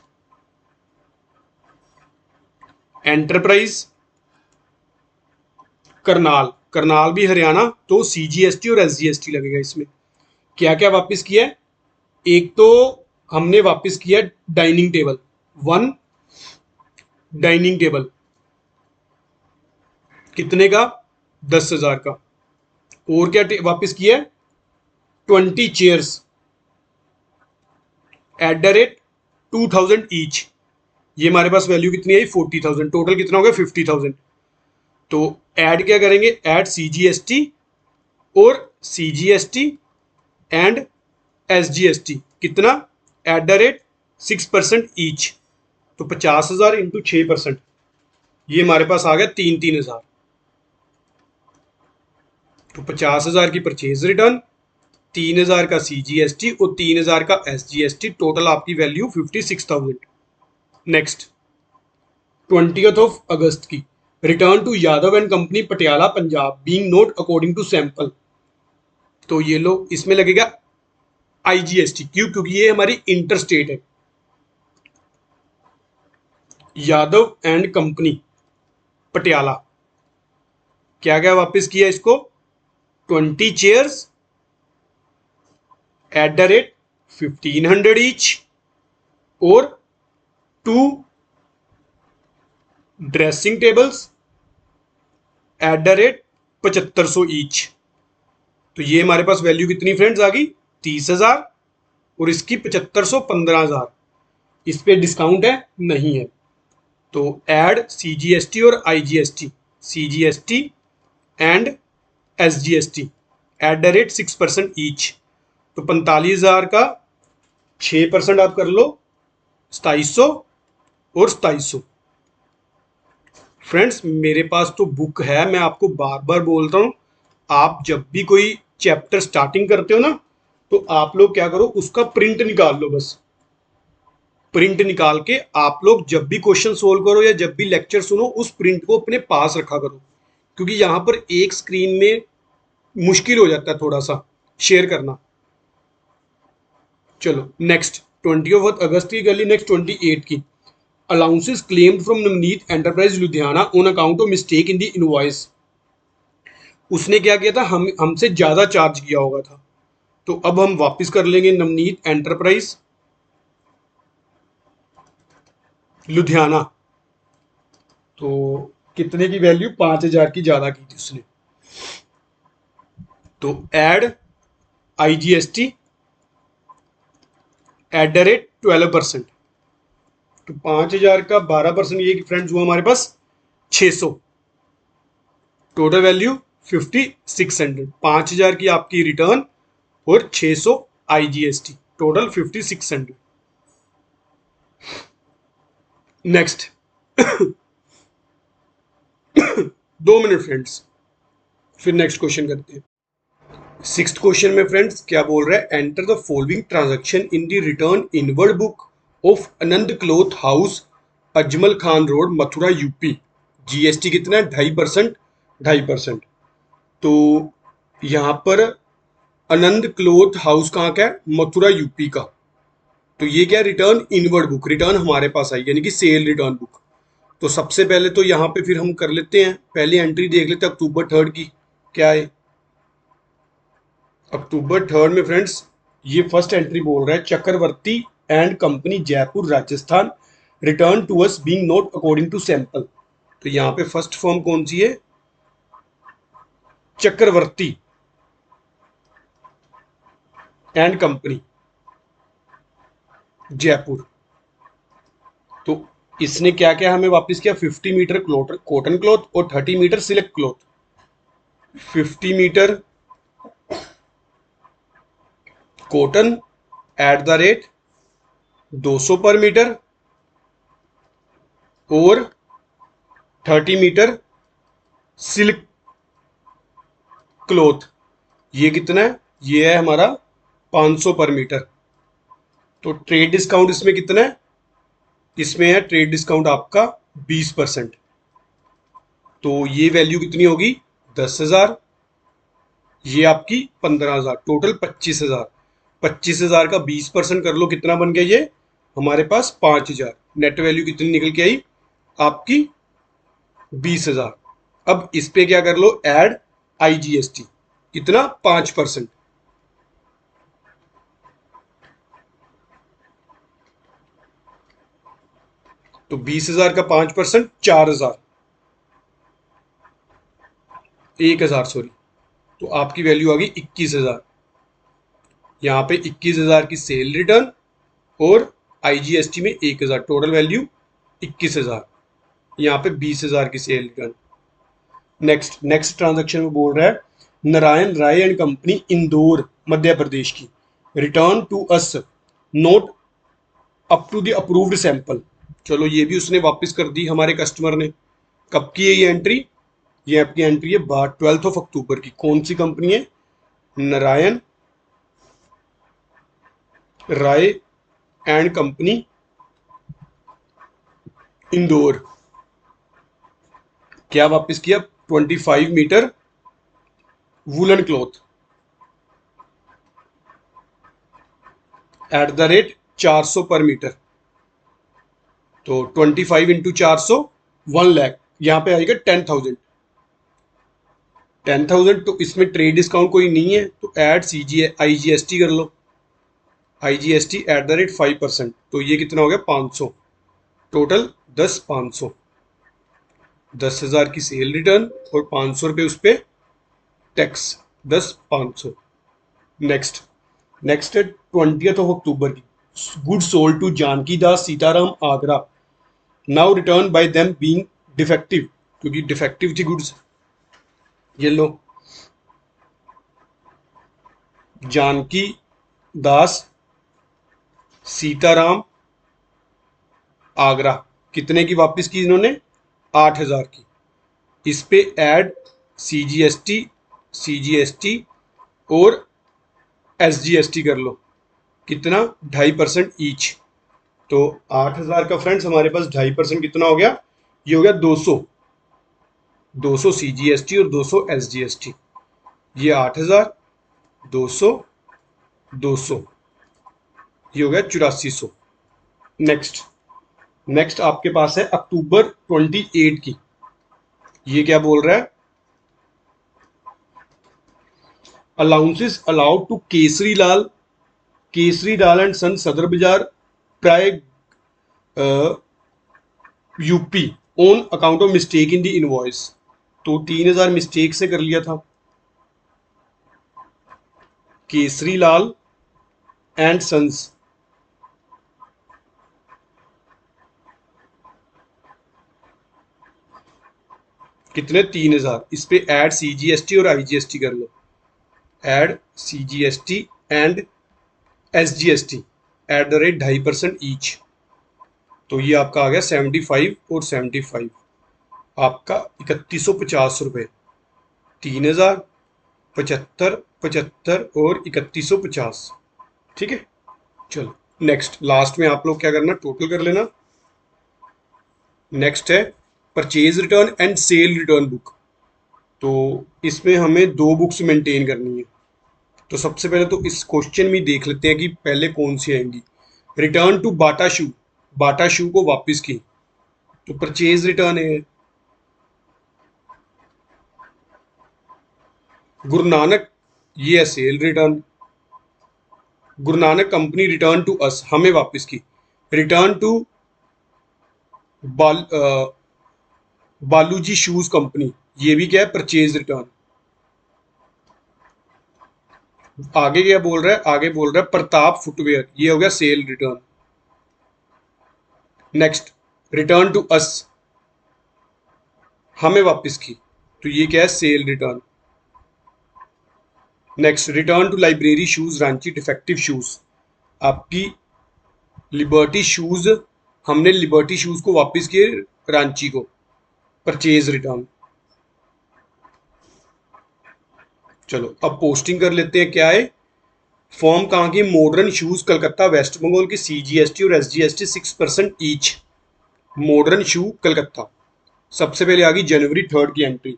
Speaker 1: एंटरप्राइज करनाल। करनाल भी हरियाणा, तो CGST और SGST लगेगा इसमें। क्या क्या वापस किया है? एक तो हमने वापस किया dining table, one dining table, कितने का? 10,000 का। और क्या वापस किया है? 20 chairs eight the rate 2,000 each. ये हमारे पास वैल्यू कितनी आई? 40,000। टोटल कितना हो गया? 50,000। तो ऐड क्या करेंगे? ऐड CGST और CGST एंड SGST, कितना? Eight the rate 6% each. तो 50,000 इंटू 6%, ये हमारे पास आ गया 3,000। तो 50,000 की परचेज रिटर्न, 3,000 का CGST और 3,000 का SGST, टोटल आपकी value 56,000। Next, 20th of August की, return to Yadav and company Patiala Punjab being not according to sample. तो ये लो, इसमें लगेगा IGST, क्यों? क्योंकि ये हमारी इंटर स्टेट है। यादव एंड कंपनी पटियाला, क्या क्या वापस किया इसको? 20 chairs eight the rate 1,500 each और 2 dressing tables eight the rate 7,500 each. तो ये हमारे पास वैल्यू कितनी फ्रेंड्स आ गई? 30,000 और इसकी 7,500, 15,000। इस पे डिस्काउंट है? नहीं है। तो ऐड CGST और IGST, CGST and SGST at the rate 6% each. तो 45,000 का 6% आप कर लो, 2,700 और 2,700। फ्रेंड्स मेरे पास तो बुक है, मैं आपको बार बार बोलता हूँ, आप जब भी कोई चैप्टर स्टार्टिंग करते हो ना, तो आप लोग क्या करो? उसका प्रिंट निकाल लो बस। प्रिंट निकाल के आप लोग जब भी क्वेश्चन सोल्व करो या जब भी लेक्चर सुनो, उस प्रिंट को अपने पास रखा करो, क्योंकि यहाँ पर एक स्क्रीन में मुश्किल हो जाता है थोड़ा सा शेयर करना। चलो नेक्स्ट, 20th अगस्त की कर ली। नेक्स्ट 28 की, allowances claimed from Navneet enterprise Ludhiana on account of mistake in the invoice. उसने क्या किया था? हमसे ज्यादा चार्ज किया होगा था। तो अब हम वापस कर लेंगे नवनीत एंटरप्राइज लुधियाना। तो कितने की वैल्यू? 5,000 की ज्यादा की थी उसने। तो add IGST eight the rate 12%। तो 5,000 का 12%, ये फ्रेंड्स हुआ हमारे पास 600। Total value 5,600। 5,000 की आपकी रिटर्न और 600 IGST, total 5,600। Next 2 minute friends, फिर नेक्स्ट क्वेश्चन करते हैं। सिक्स्थ क्वेश्चन में फ्रेंड्स क्या बोल रहा है, enter the following transaction in the return inward book of Anand cloth house Ajmal Khan road Mathura UP. GST कितना है, 2.5%। 2.5%। तो यहाँ पर आनंद क्लॉथ हाउस कहाँ का है, मथुरा यूपी का। तो ये क्या, रिटर्न इनवर्ड बुक, रिटर्न हमारे पास आई यानी कि सेल रिटर्न बुक। तो सबसे पहले तो यहाँ पे फिर हम कर लेते हैं, पहली एंट्री देख लेते हैं अक्टूबर 3 की क्या है। अक्टूबर 3 में फ्रेंड्स ये फर्स्ट एंट्री बोल रहा है, Chakravarti and company Jaipur Rajasthan return to us being not according to sample. तो यहाँ पे फर्स्ट फर्म कौन सी है, चक्रवर्ती एंड कंपनी जयपुर। तो इसने क्या क्या हमें वापस किया, 50 मीटर कॉटन क्लॉथ और 30 metre silk cloth. 50 metre cotton at the rate 200 per metre और 30 मीटर सिल्क क्लॉथ, ये कितना है, ये है हमारा 500 पर मीटर। तो ट्रेड डिस्काउंट इसमें कितना है, इसमें है ट्रेड डिस्काउंट आपका 20%। तो ये वैल्यू कितनी होगी, 10,000, ये आपकी 15,000, टोटल 25,000। 25,000 का 20% कर लो, कितना बन गया ये हमारे पास 5,000। नेट वैल्यू कितनी निकल के आई आपकी 20,000। अब इस पे क्या कर लो, ऐड आईजीएसटी, कितना 5%। तो 20,000 का 5%, 4,000, 1,000 सॉरी। तो आपकी वैल्यू आ गई 21,000। यहाँ पे 21,000 की सेल रिटर्न और आईजीएसटी में 1,000, टोटल वैल्यू 21,000। यहाँ पे 20,000 की सेल रिटर्न। नेक्स्ट ट्रांजैक्शन में बोल रहा है, नारायण राय एंड कंपनी इंदौर मध्य प्रदेश की return to us not up to the approved sample. चलो ये भी उसने वापस कर दी हमारे कस्टमर ने। कब की है ये एंट्री, ये आपकी एंट्री है 12 अक्टूबर की। कौन सी कंपनी है, नारायण राय एंड कंपनी इंदौर। क्या वापस किया, 25 metre woollen cloth at the rate 400 per metre. तो 25 इंटू 400, 1 लाख, यहाँ पे आएगा 10,000। 10,000 तो इसमें ट्रेड डिस्काउंट कोई नहीं है, तो ऐड आईजीएसटी कर लो, आईजीएसटी एट द रेट 5%। तो ये कितना हो गया 500, टोटल 10,500। 10,000 की सेल रिटर्न और 500 रुपये उस पर टैक्स, 10,500। नेक्स्ट नेक्स्ट है 20 अक्टूबर की, good sold to Janki Das Sitaram Agra now return by them being defective, क्योंकि डिफेक्टिव थी गुड्स। ये लो, जानकी दास सीताराम आगरा, कितने की वापस की इन्होंने, 8,000 की। इस पे ऐड सीजीएसटी, सीजीएसटी और एसजीएसटी कर लो, कितना 2.5% ईच। तो 8,000 का फ्रेंड्स हमारे पास 2.5% कितना हो गया, ये हो गया 200। 200 सीजीएसटी और 200 एसजीएसटी, ये 8,000, 200, 200, ये हो गया 8400। नेक्स्ट नेक्स्ट आपके पास है अक्टूबर 28 की, ये क्या बोल रहा है, allowances allowed to Kesari Lal and son Sadar Bazaar प्राय UP on account of mistake in the invoice. तो 3,000 मिस्टेक से कर लिया था, केसरी लाल एंड सन्स, कितने 3,000। इस पे ऐड सीजीएसटी और आईजीएसटी कर लो, add CGST and SGST at the rate 2.5% each. तो ये आपका आ गया 75 और 75, आपका 3,150 रुपये। 3,000, 75 75 और 3150। ठीक है, चलो नेक्स्ट, लास्ट में आप लोग क्या करना, टोटल कर लेना। नेक्स्ट है purchase return and cell return book. तो इसमें हमें दो बुक्स मेंटेन करनी है। तो सबसे पहले तो इस क्वेश्चन में देख लेते हैं कि पहले कौन सी आएंगी। रिटर्न टू बाटा शू, बाटा शू को वापस की, तो परचेज रिटर्न है। गुरु नानक, ये है sale return. Guru Nanak company return to us, हमें वापस की। रिटर्न टू बाल बालूजी शूज कंपनी, ये भी क्या है, परचेज रिटर्न। आगे क्या बोल रहा है, आगे बोल रहा है प्रताप फुटवेयर, ये हो गया sale return. Next, return to us, हमें वापस की, तो ये क्या है, sale return. Next, return to library shoes Ranchi defective shoes, आपकी लिबर्टी शूज, हमने लिबर्टी शूज को वापस किए रांची को, परचेज रिटर्न। चलो अब पोस्टिंग कर लेते हैं, क्या है, फॉर्म कहाँ की, modern shoes Calcutta West Bengal की, CGST और SGST 6% each. Modern shoe Calcutta, सबसे पहले आ गई जनवरी 3 की entry.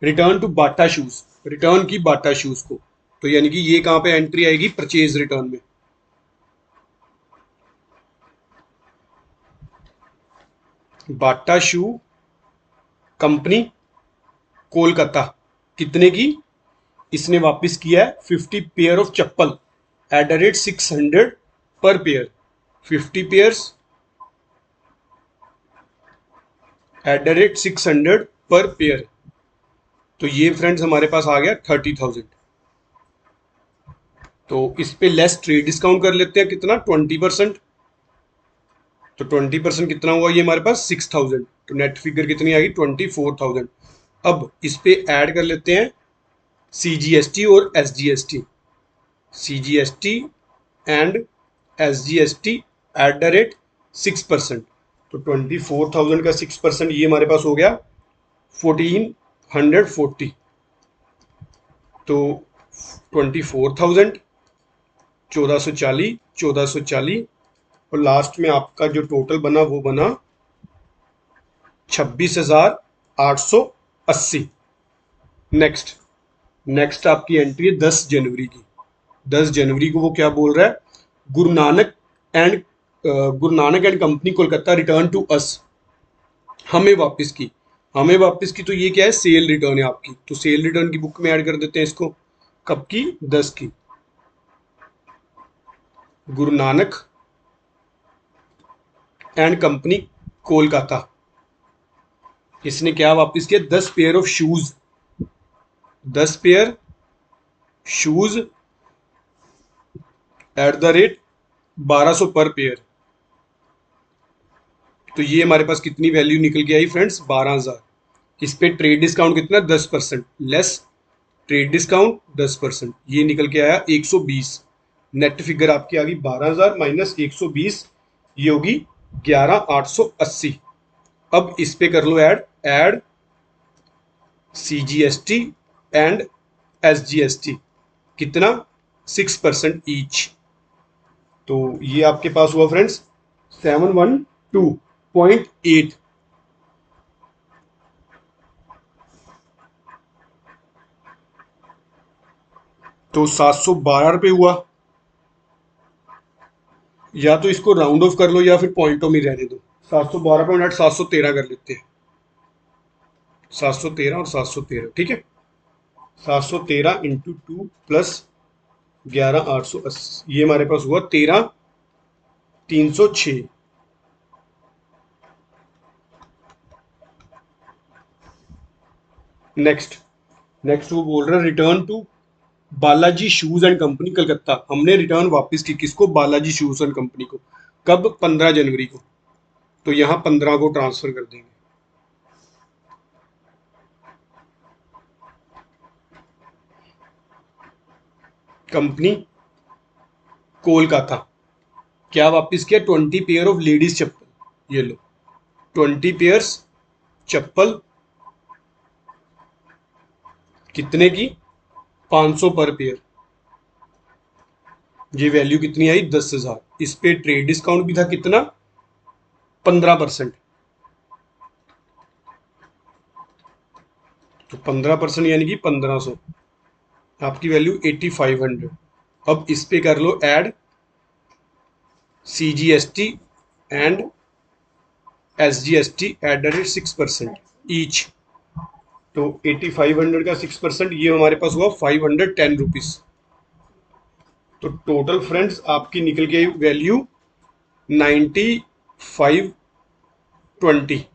Speaker 1: Return to Bata shoes, return की बाटा शूज को, तो यानी कि ये कहां पे एंट्री आएगी, परचेज रिटर्न में। बाटा शू कंपनी कोलकाता, कितने की, इसने वापस किया है 50 pair of chappal eight the rate 600 पर pair. 50 pairs eight the rate 600 पर पेयर। तो ये फ्रेंड्स हमारे पास आ गया 30,000। तो इस पे लेस ट्रेड डिस्काउंट कर लेते हैं, कितना, 20%। तो 20% कितना हुआ, ये हमारे पास 6,000। तो नेट फिगर कितनी आ गई, 24,000। अब इस पे ऐड कर लेते हैं CGST और SGST, CGST and SGST at the rate 6%। तो 24,000 का 6%, ये हमारे पास हो गया 1440। तो 24,000, 1440, 1440, और लास्ट में आपका जो टोटल बना वो बना 26,880। नेक्स्ट, नेक्स्ट आपकी एंट्री है 10 जनवरी की। 10 जनवरी को वो क्या बोल रहा है, गुरु Nanak and Guru Nanak and company Kolkata return to us, हमें वापस की, हमें वापस की। तो ये क्या है, सेल रिटर्न है आपकी। तो सेल रिटर्न की बुक में ऐड कर देते हैं इसको, कब की, 10 की। गुरु नानक एंड कंपनी कोलकाता, इसने क्या वापस किया, 10 pair of shoes, 10 pair shoes eight the rate 1200 पर पेयर। तो ये हमारे पास कितनी वैल्यू निकल के आई फ्रेंड्स, 12,000। इस पे ट्रेड डिस्काउंट कितना, 10%, लेस ट्रेड डिस्काउंट 10%, ये निकल के आया 120। नेट फिगर आपकी आ गई 12,000 माइनस 120, ये होगी 11,880। अब इस पे कर लो add, add CGST and SGST, कितना, 6% ईच। तो ये आपके पास हुआ फ्रेंड्स 712.8। तो 712 रुपये हुआ। या तो इसको राउंड ऑफ कर लो या फिर पॉइंटों में रहने दो। 712.8, 713 कर लेते हैं, 713 और 713, ठीक है। 713 इंटू 2 प्लस 11,880, ये हमारे पास हुआ 13,306। नेक्स्ट, नेक्स्ट वो बोल रहा है return to Balaji shoes and company Calcutta, हमने रिटर्न वापस की किसको, बालाजी शूज एंड कंपनी को, कब, 15 जनवरी को। तो यहां 15 को ट्रांसफर कर देंगे। कंपनी कोलकाता, क्या वापस किया, 20 पेयर ऑफ लेडीज चप्पल, ये लो 20 पेयर्स चप्पल, कितने की, 500 पर पेयर, ये वैल्यू कितनी आई 10,000। इस पे ट्रेड डिस्काउंट भी था कितना 15%, तो 15% यानी कि 1500, आपकी वैल्यू 8500। अब इस पे कर लो add CGST and SGST at the rate 6% each, तो 8500 का 6% ये हमारे पास हुआ 510 रुपीज। तो टोटल फ्रेंड्स आपकी निकल के वैल्यू 9520,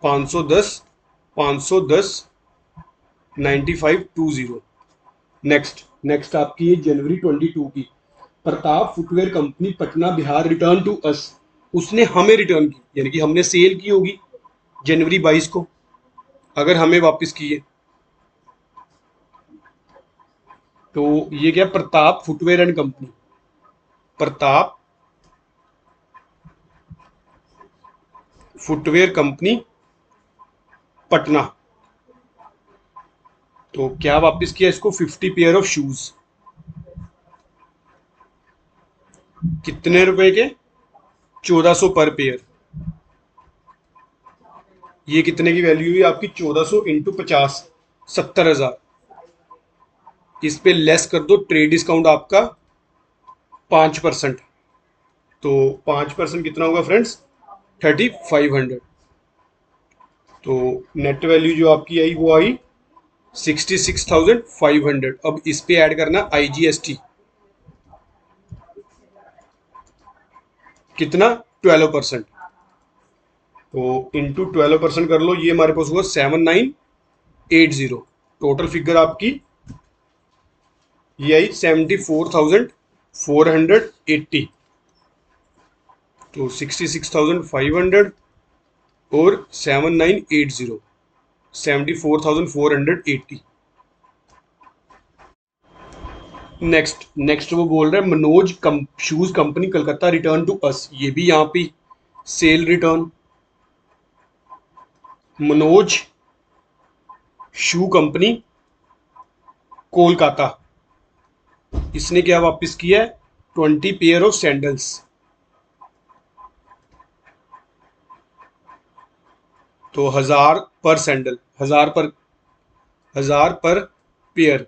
Speaker 1: 510, 510, 9520। नेक्स्ट आपकी है जनवरी 22 की, Pratap footwear company Patna Bihar return to us, उसने हमें रिटर्न की, यानी कि हमने सेल की होगी जनवरी 22 को, अगर हमें वापस की है तो ये क्या Pratap footwear and company, Pratap footwear company Patna, तो क्या वापस किया इसको 50 पेयर ऑफ शूज, कितने रुपए के 1400 पर पेयर, ये कितने की वैल्यू हुई आपकी 1400 इंटू 50, 70,000। इस पे लेस कर दो ट्रेड डिस्काउंट आपका 5%, तो 5% कितना होगा फ्रेंड्स 3500। तो नेट वैल्यू जो आपकी आई वो आई 66,500। अब इस पे ऐड करना IGST, कितना 12%, तो इंटू 12% कर लो, ये हमारे पास हुआ 7980। टोटल फिगर आपकी ये आई 74,480, तो 66,500 और 7980, 74,480। नेक्स्ट वो बोल रहा है Manoj shoes company Calcutta return to us, ये भी यहाँ पे sale return, Manoj shoe company Kolkata, इसने क्या वापस किया है 20 पेयर ऑफ सैंडल्स, तो 1000 पर सैंडल, 1000 पर पेयर,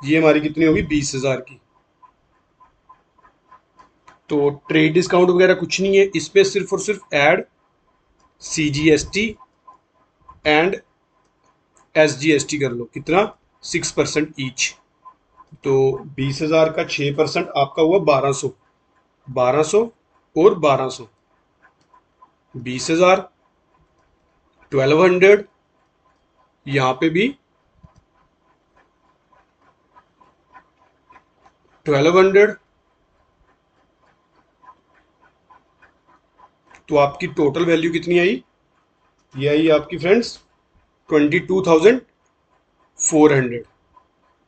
Speaker 1: ये हमारी कितनी होगी 20,000 की। तो ट्रेड डिस्काउंट वगैरह कुछ नहीं है, इस पे सिर्फ और सिर्फ ऐड CGST एंड SGST कर लो, कितना 6% ईच, तो 20,000 का 6% आपका हुआ 1200, 1200 और 1200, 20,000, 1200, यहाँ पे भी 1200, तो आपकी टोटल वैल्यू कितनी आई, ये आई आपकी friends 22,400।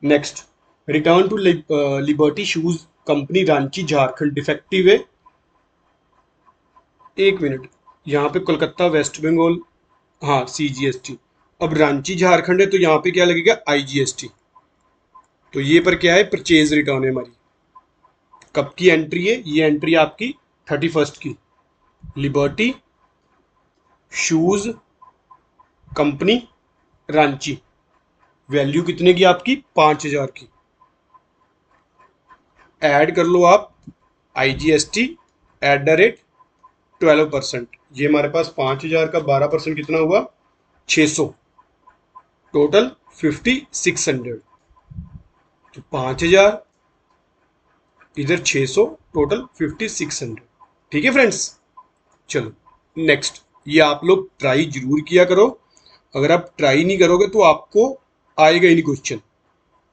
Speaker 1: Next return to Liberty shoes company Ranchi Jharkhand defective है, 1 मिनट, यहाँ पे कोलकाता वेस्ट बंगाल, हाँ CGST, अब रांची झारखंड है तो यहाँ पे क्या लगेगा IGST, तो ये पर क्या है परचेज रिटर्न है हमारी, कब की एंट्री है, ये एंट्री आपकी 31st की, liberty shoes company Ranchi, value कितने की आपकी 5,000 की, ऐड कर लो आप IGST एट द रेट 12%, ये हमारे पास 5,000 का 12% कितना हुआ 600, टोटल 5600, तो 5,000 इधर 600, टोटल 5600। ठीक है फ्रेंड्स, चलो नेक्स्ट, ये आप लोग ट्राई जरूर किया करो, अगर आप ट्राई नहीं करोगे तो आपको आएगा ही नहीं क्वेश्चन,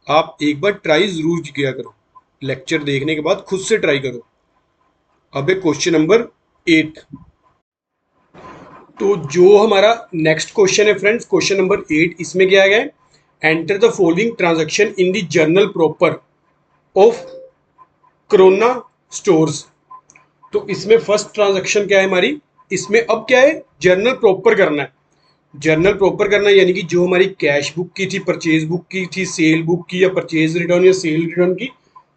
Speaker 1: आप एक बार ट्राई जरूर किया करो, लेक्चर देखने के बाद खुद से ट्राई करो। अब एक क्वेश्चन नंबर 8, तो जो हमारा नेक्स्ट क्वेश्चन है फ्रेंड्स क्वेश्चन नंबर 8, इसमें क्या है enter the following transaction in the journal proper off corona stores, तो इसमें फर्स्ट ट्रांजैक्शन क्या है हमारी, इसमें अब क्या है जर्नल प्रॉपर करना है, जर्नल प्रॉपर करना यानी कि जो हमारी कैश बुक की थी, परचेज बुक की थी, सेल बुक की या परचेज रिटर्न या सेल रिटर्न की,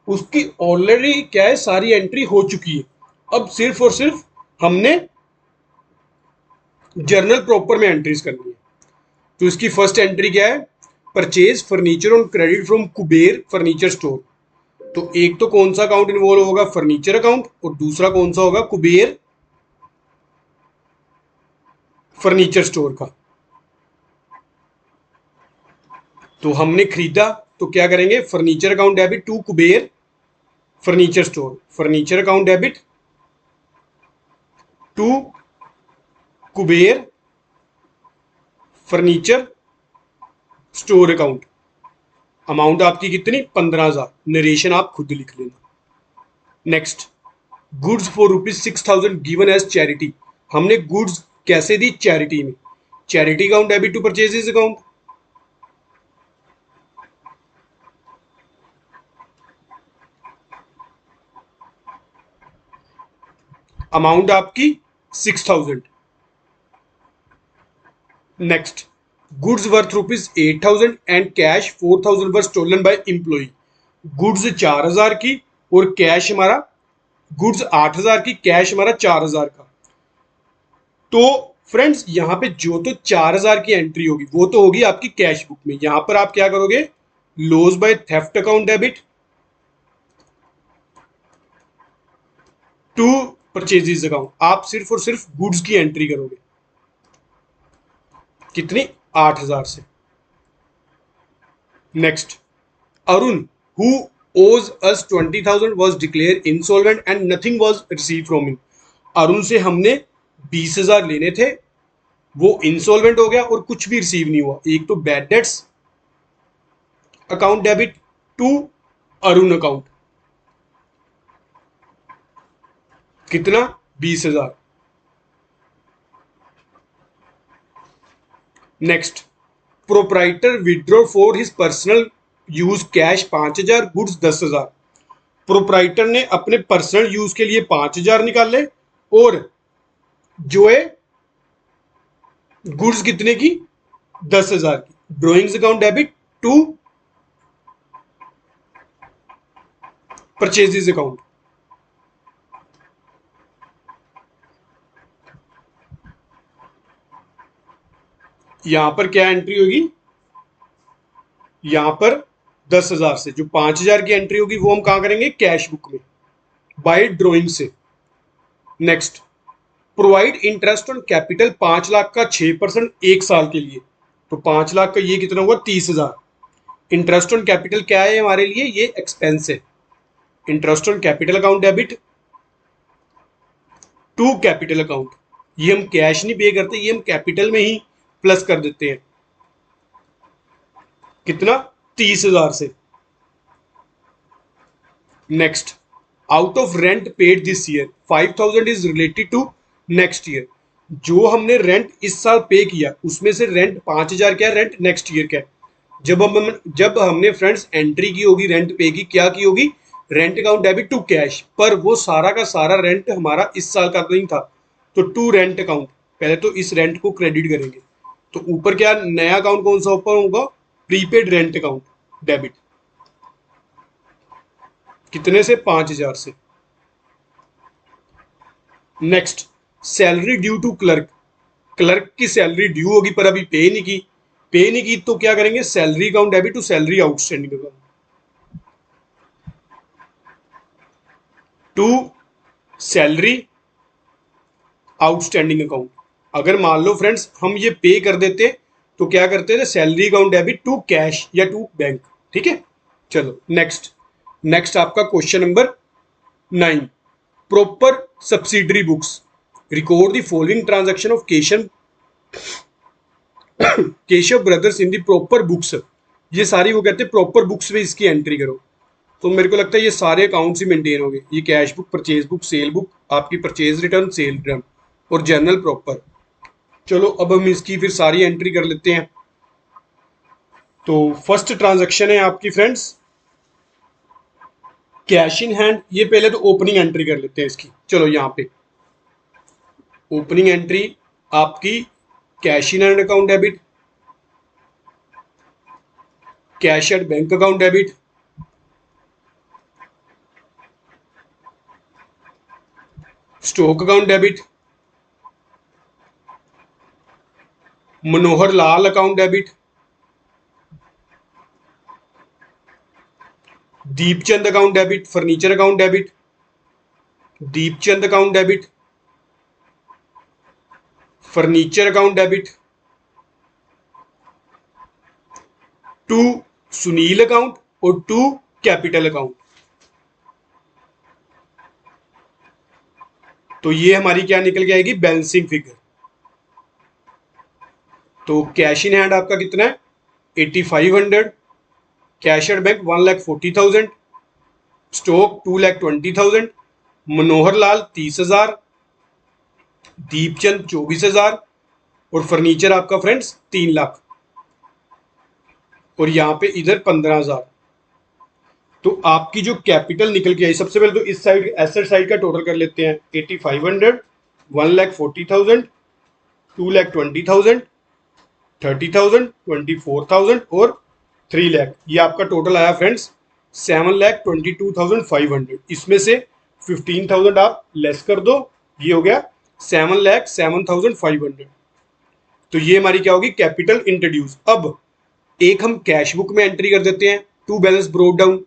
Speaker 1: उसकी ऑलरेडी क्या है, सारी एंट्री हो चुकी है। अब सिर्फ और सिर्फ हमने जर्नल प्रॉपर में एंट्रीज करनी है। तो इसकी फर्स्ट एंट्री क्या है, purchase furniture on credit from Kuber furniture store. तो एक तो कौन सा अकाउंट इन्वॉल्व होगा, फर्नीचर अकाउंट, और दूसरा कौन सा होगा, कुबेर फर्नीचर स्टोर का। तो हमने खरीदा तो क्या करेंगे, furniture account debit to Kuber furniture store, furniture account debit to Kuber furniture store account. Amount आपकी कितनी, 15,000। नरेशन आप खुद लिख लेना। Next, goods for ₹6,000 given as charity. हमने गुड्स कैसे दी, चैरिटी में। Charity account debit to purchases account. Amount आपकी 6,000। Next, goods worth ₹8,000 and cash 4,000 were stolen by employee. Goods 4,000 की और कैश हमारा, गुड्स 8,000 की, कैश हमारा 4,000 का। तो फ्रेंड्स यहां पे जो तो 4,000 की एंट्री होगी वो तो होगी आपकी कैश बुक में। यहां पर आप क्या करोगे, loss by theft account debit to purchases account. आप सिर्फ और सिर्फ गुड्स की एंट्री करोगे, कितनी, 8,000 से। नेक्स्ट, अरुण हु ओज अस 20,000 was declared insolvent and nothing was received from him। Arun से हमने 20,000 लेने थे, वो इंसॉल्वेंट हो गया और कुछ भी रिसीव नहीं हुआ। एक तो bad debts account debit to Arun account, कितना, 20,000। Next, proprietor withdraw for his personal use cash 5,000, goods 10,000। Proprietor ने अपने पर्सनल यूज के लिए 5,000 निकाले और जो है गुड्स कितने की, 10,000 की। Drawings account debit to purchases account. यहां पर क्या एंट्री होगी, यहां पर 10,000 से जो 5,000 की एंट्री होगी वो हम कहां करेंगे, कैश बुक में, बाय ड्रॉइंग से। Next, provide interest on capital 5,00,000 का 6% एक साल के लिए। तो 5,00,000 का ये कितना हुआ, 30,000। इंटरेस्ट ऑन कैपिटल क्या है हमारे लिए, ये एक्सपेंस है। Interest on capital account debit to capital account. ये हम कैश नहीं पे करते, ये हम कैपिटल में ही प्लस कर देते हैं, कितना, 30,000 से। Next, out of rent paid this year 5,000 is related to next year. जो हमने रेंट इस साल पे किया उसमें से रेंट 5,000 क्या है, रेंट नेक्स्ट ईयर क्या है। जब हमने फ्रेंड्स एंट्री की होगी रेंट पे की, क्या की होगी, rent account debit to cash, पर वो सारा का सारा रेंट हमारा इस साल का नहीं था, तो टू रेंट अकाउंट, पहले तो इस रेंट को क्रेडिट करेंगे। तो ऊपर क्या नया अकाउंट कौन सा ओपन होगा, प्रीपेड रेंट अकाउंट डेबिट, कितने से, 5,000 से। Next, salary due to clerk. Clerk की सैलरी ड्यू होगी पर अभी पे नहीं की, पे नहीं की तो क्या करेंगे, salary account debit to salary outstanding account to salary outstanding account. अगर मान लो फ्रेंड्स हम ये पे कर देते तो क्या करते थे, salary account debit to cash या टू बैंक। ठीक है, चलो नेक्स्ट। नेक्स्ट आपका question number 9, proper subsidiary books. Record the following transaction of Keshav brothers in the proper books. ये सारी वो कहते हैं प्रॉपर बुक्स में इसकी एंट्री करो। तो मेरे को लगता है ये सारे अकाउंट्स ही मेंटेन हो गए, ये cash book, purchase book, cell book, आपकी परचेज रिटर्न, सेल रिटर्न और जर्नल प्रॉपर। चलो अब हम इसकी फिर सारी एंट्री कर लेते हैं। तो फर्स्ट ट्रांजैक्शन है आपकी फ्रेंड्स कैश इन हैंड। ये पहले तो ओपनिंग एंट्री कर लेते हैं इसकी। चलो यहाँ पे ओपनिंग एंट्री आपकी cash in hand account debit, cash at bank account debit, stock account debit, Manohar Lal account debit, Deepchand account debit, furniture account debit, Deepchand account debit, furniture account debit, to Sunil account और to capital account. तो ये हमारी क्या निकल के आएगी, balancing figure. तो cash in hand आपका कितना है 8500, cash at bank 1,40,000, stock 2,20,000, Manohar Lal 30,000, Deepchand 24,000 और फर्नीचर आपका फ्रेंड्स 3 लाख और यहां पे इधर 15,000। तो आपकी जो कैपिटल निकल के आई, सबसे पहले तो इस साइड एसेट साइड का टोटल कर लेते हैं। 8500, 1,40,000, 2,20,000, 30,000, 24,000 और 3 लाख। ये आपका टोटल आया फ्रेंड्स 7,22,500। इसमें से 15,000 आप लेस कर दो, ये हो गया 7,07,500। तो ये हमारी क्या होगी, कैपिटल इंट्रोड्यूस। अब एक हम कैश बुक में एंट्री कर देते हैं, to balance brought down,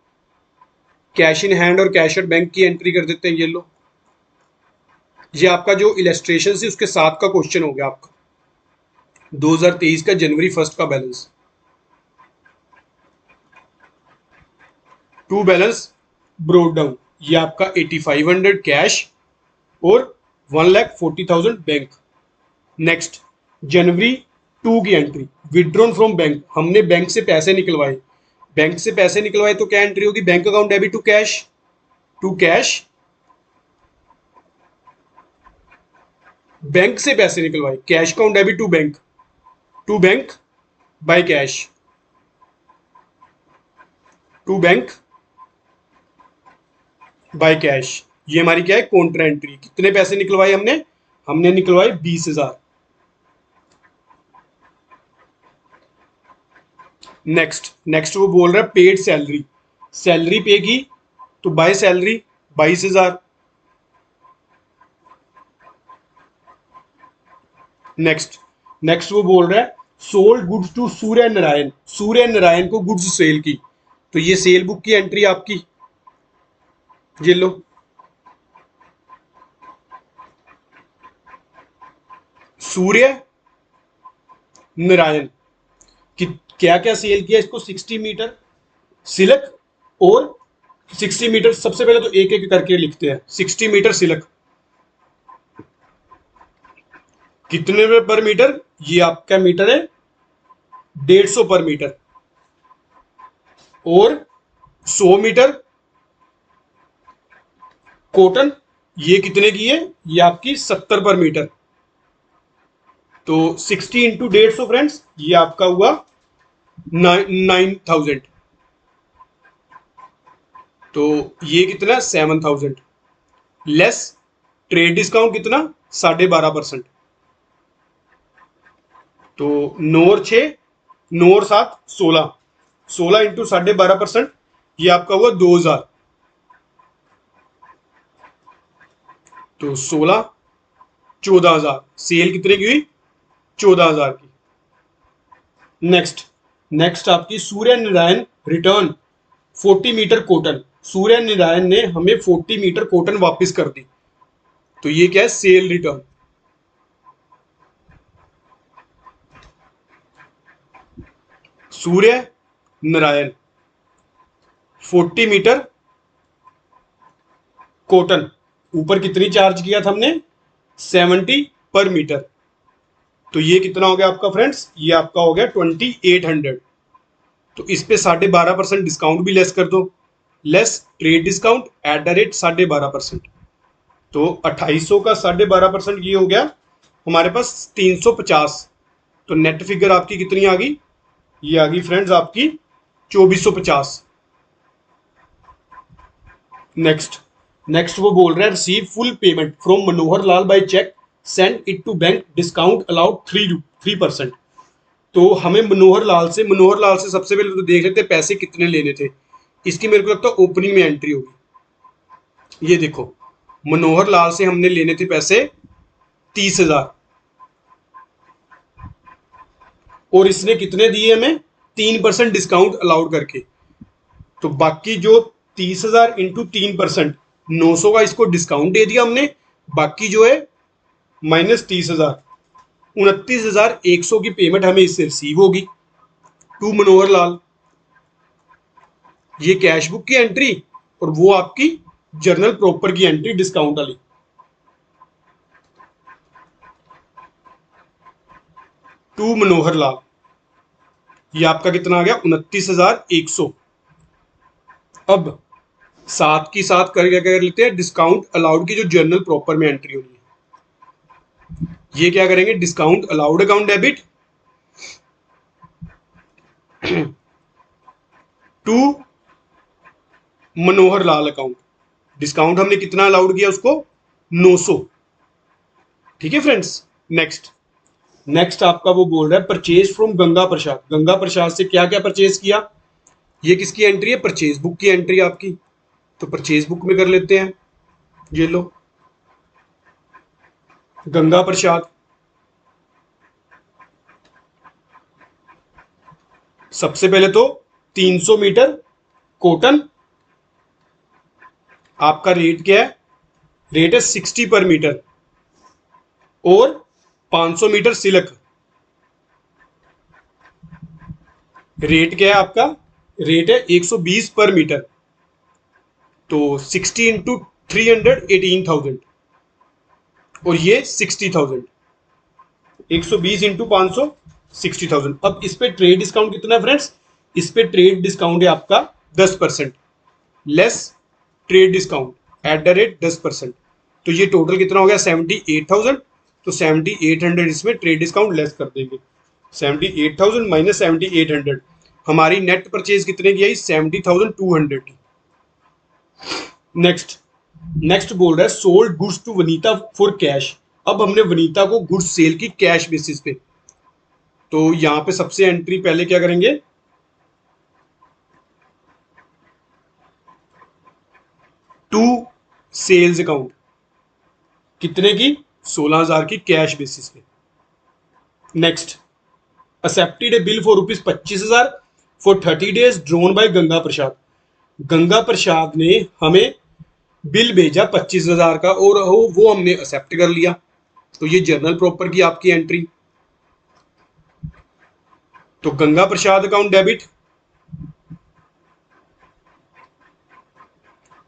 Speaker 1: cash in hand और कैश एट बैंक की एंट्री कर देते हैं। ये लो, ये आपका जो इलस्ट्रेशन है उसके साथ का क्वेश्चन हो गया आपका 2023 का जनवरी 1 का balance. To balance brought down, ये आपका 8500 कैश और 1,40,000 बैंक। नेक्स्ट जनवरी 2 की एंट्री, विड्रॉन फ्रॉम बैंक, हमने बैंक से पैसे निकलवाए। बैंक से पैसे निकलवाए तो क्या एंट्री होगी, bank account debit to cash, bank से पैसे निकलवाए, cash account debit to bank by cash, to bank by cash. ये हमारी क्या है, कॉन्ट्रा एंट्री। कितने पैसे निकलवाए हमने निकलवाए 20,000। नेक्स्ट वो बोल रहा है पेड सैलरी, सैलरी पे की तो बाय सैलरी 22,000। नेक्स्ट वो बोल रहा है sold goods to Surya Narayan को गुड्स सेल की। तो ये सेल बुक की एंट्री आपकी, ये लो, सूर्य नारायण कि क्या क्या सेल किया इसको, 60 मीटर सिल्क और 60 मीटर। सबसे पहले तो एक एक करके लिखते हैं। 60 मीटर सिल्क कितने में पर मीटर, ये आपका मीटर है 150 पर मीटर, और 100 मीटर कॉटन, ये कितने की है, ये आपकी 70 पर मीटर। तो 60 इंटू 150 फ्रेंड्स, ये आपका हुआ 9,000। तो ये कितना 7,000 लेस ट्रेड डिस्काउंट कितना 12.5%। तो 9 और 6, 9 और 7 16, 16 इंटू 12.5%, ये आपका हुआ 2,000। तो 16 14,000, सेल कितने की हुई 14,000 की। नेक्स्ट आपकी Surya Narayan return 40 metre cotton, Surya Narayan ने हमें 40 मीटर कॉटन वापस कर दी। तो ये क्या है, sale return. Surya Narayan 40 metre cotton, ऊपर कितनी चार्ज किया था हमने 70 पर मीटर। तो ये कितना हो गया आपका फ्रेंड्स, ये आपका हो गया 2800। तो इस पे 12.5% डिस्काउंट भी लेस कर दो, less trade discount at the rate 12.5%। तो 2800 का 12.5% ये हो गया हमारे पास 350। तो नेट फिगर आपकी कितनी आ गई, ये आ गई फ्रेंड्स आपकी 2450। नेक्स्ट वो बोल रहा है receive full payment from Manohar Lal by cheque send it to bank, discount allowed 3%। तो हमें मनोहर लाल से सबसे पहले तो देख लेते हैं पैसे कितने लेने थे। इसकी मेरे को लगता है ओपनिंग में एंट्री होगी। ये देखो, मनोहर लाल से हमने लेने थे पैसे 30,000 और इसने कितने दिए हमें, 3% डिस्काउंट अलाउड करके। तो बाकी जो 30,000 इंटू 3%, 900 का इसको डिस्काउंट दे दिया हमने। बाकी जो है माइनस 30,000, 29,100 की पेमेंट हमें इससे रिसीव होगी टू मनोहर लाल। ये कैश बुक की एंट्री और वो आपकी जर्नल प्रॉपर की एंट्री डिस्काउंट वाली। टू मनोहर लाल, ये आपका कितना आ गया, 29,100। अब साथ की साथ क्या कर लेते हैं, डिस्काउंट अलाउड की जो जर्नल प्रॉपर में एंट्री होनी है, ये क्या करेंगे, discount allowed account debit to Manohar Lal account. Discount हमने कितना अलाउड किया उसको, 900। ठीक है फ्रेंड्स। नेक्स्ट आपका वो बोल रहा है परचेज फ्रॉम गंगा प्रसाद। गंगा प्रसाद से क्या क्या परचेज किया, ये किसकी एंट्री है, परचेज बुक की एंट्री आपकी। तो परचेज बुक में कर लेते हैं, ये लो गंगा प्रसाद। सबसे पहले तो 300 मीटर कॉटन, आपका रेट क्या है, रेट है 60 पर मीटर। और 500 मीटर सिल्क, रेट क्या है आपका, रेट है 120 पर मीटर। तो 60 इंटू 300 18,000 और ये 60,000, 120 इंटू 500 60,000। अब इस पे ट्रेड डिस्काउंट कितना है फ्रेंड्स, इस पे ट्रेड डिस्काउंट है आपका 10%, less trade discount at the rate 10%। तो ये टोटल कितना हो गया, 78,000। तो 7800 इसमें ट्रेड डिस्काउंट लेस कर देंगे। 78,000 माइनस 7800, हमारी नेट परचेज कितने की आई, 70,200 की। नेक्स्ट बोल रहा है sold goods to Vanita for cash. अब हमने वनीता को गुड्स सेल की कैश बेसिस पे। तो यहां पे सबसे एंट्री पहले क्या करेंगे, टू सेल्स अकाउंट, कितने की, 16,000 की कैश बेसिस पे। Next accepted a bill for rupees 25,000 for 30 days drawn by Ganga Prasad. Ganga Prasad ने हमें बिल भेजा 25,000 का और वो हमने एक्सेप्ट कर लिया। तो ये जर्नल प्रॉपर की आपकी एंट्री। तो Ganga Prasad account debit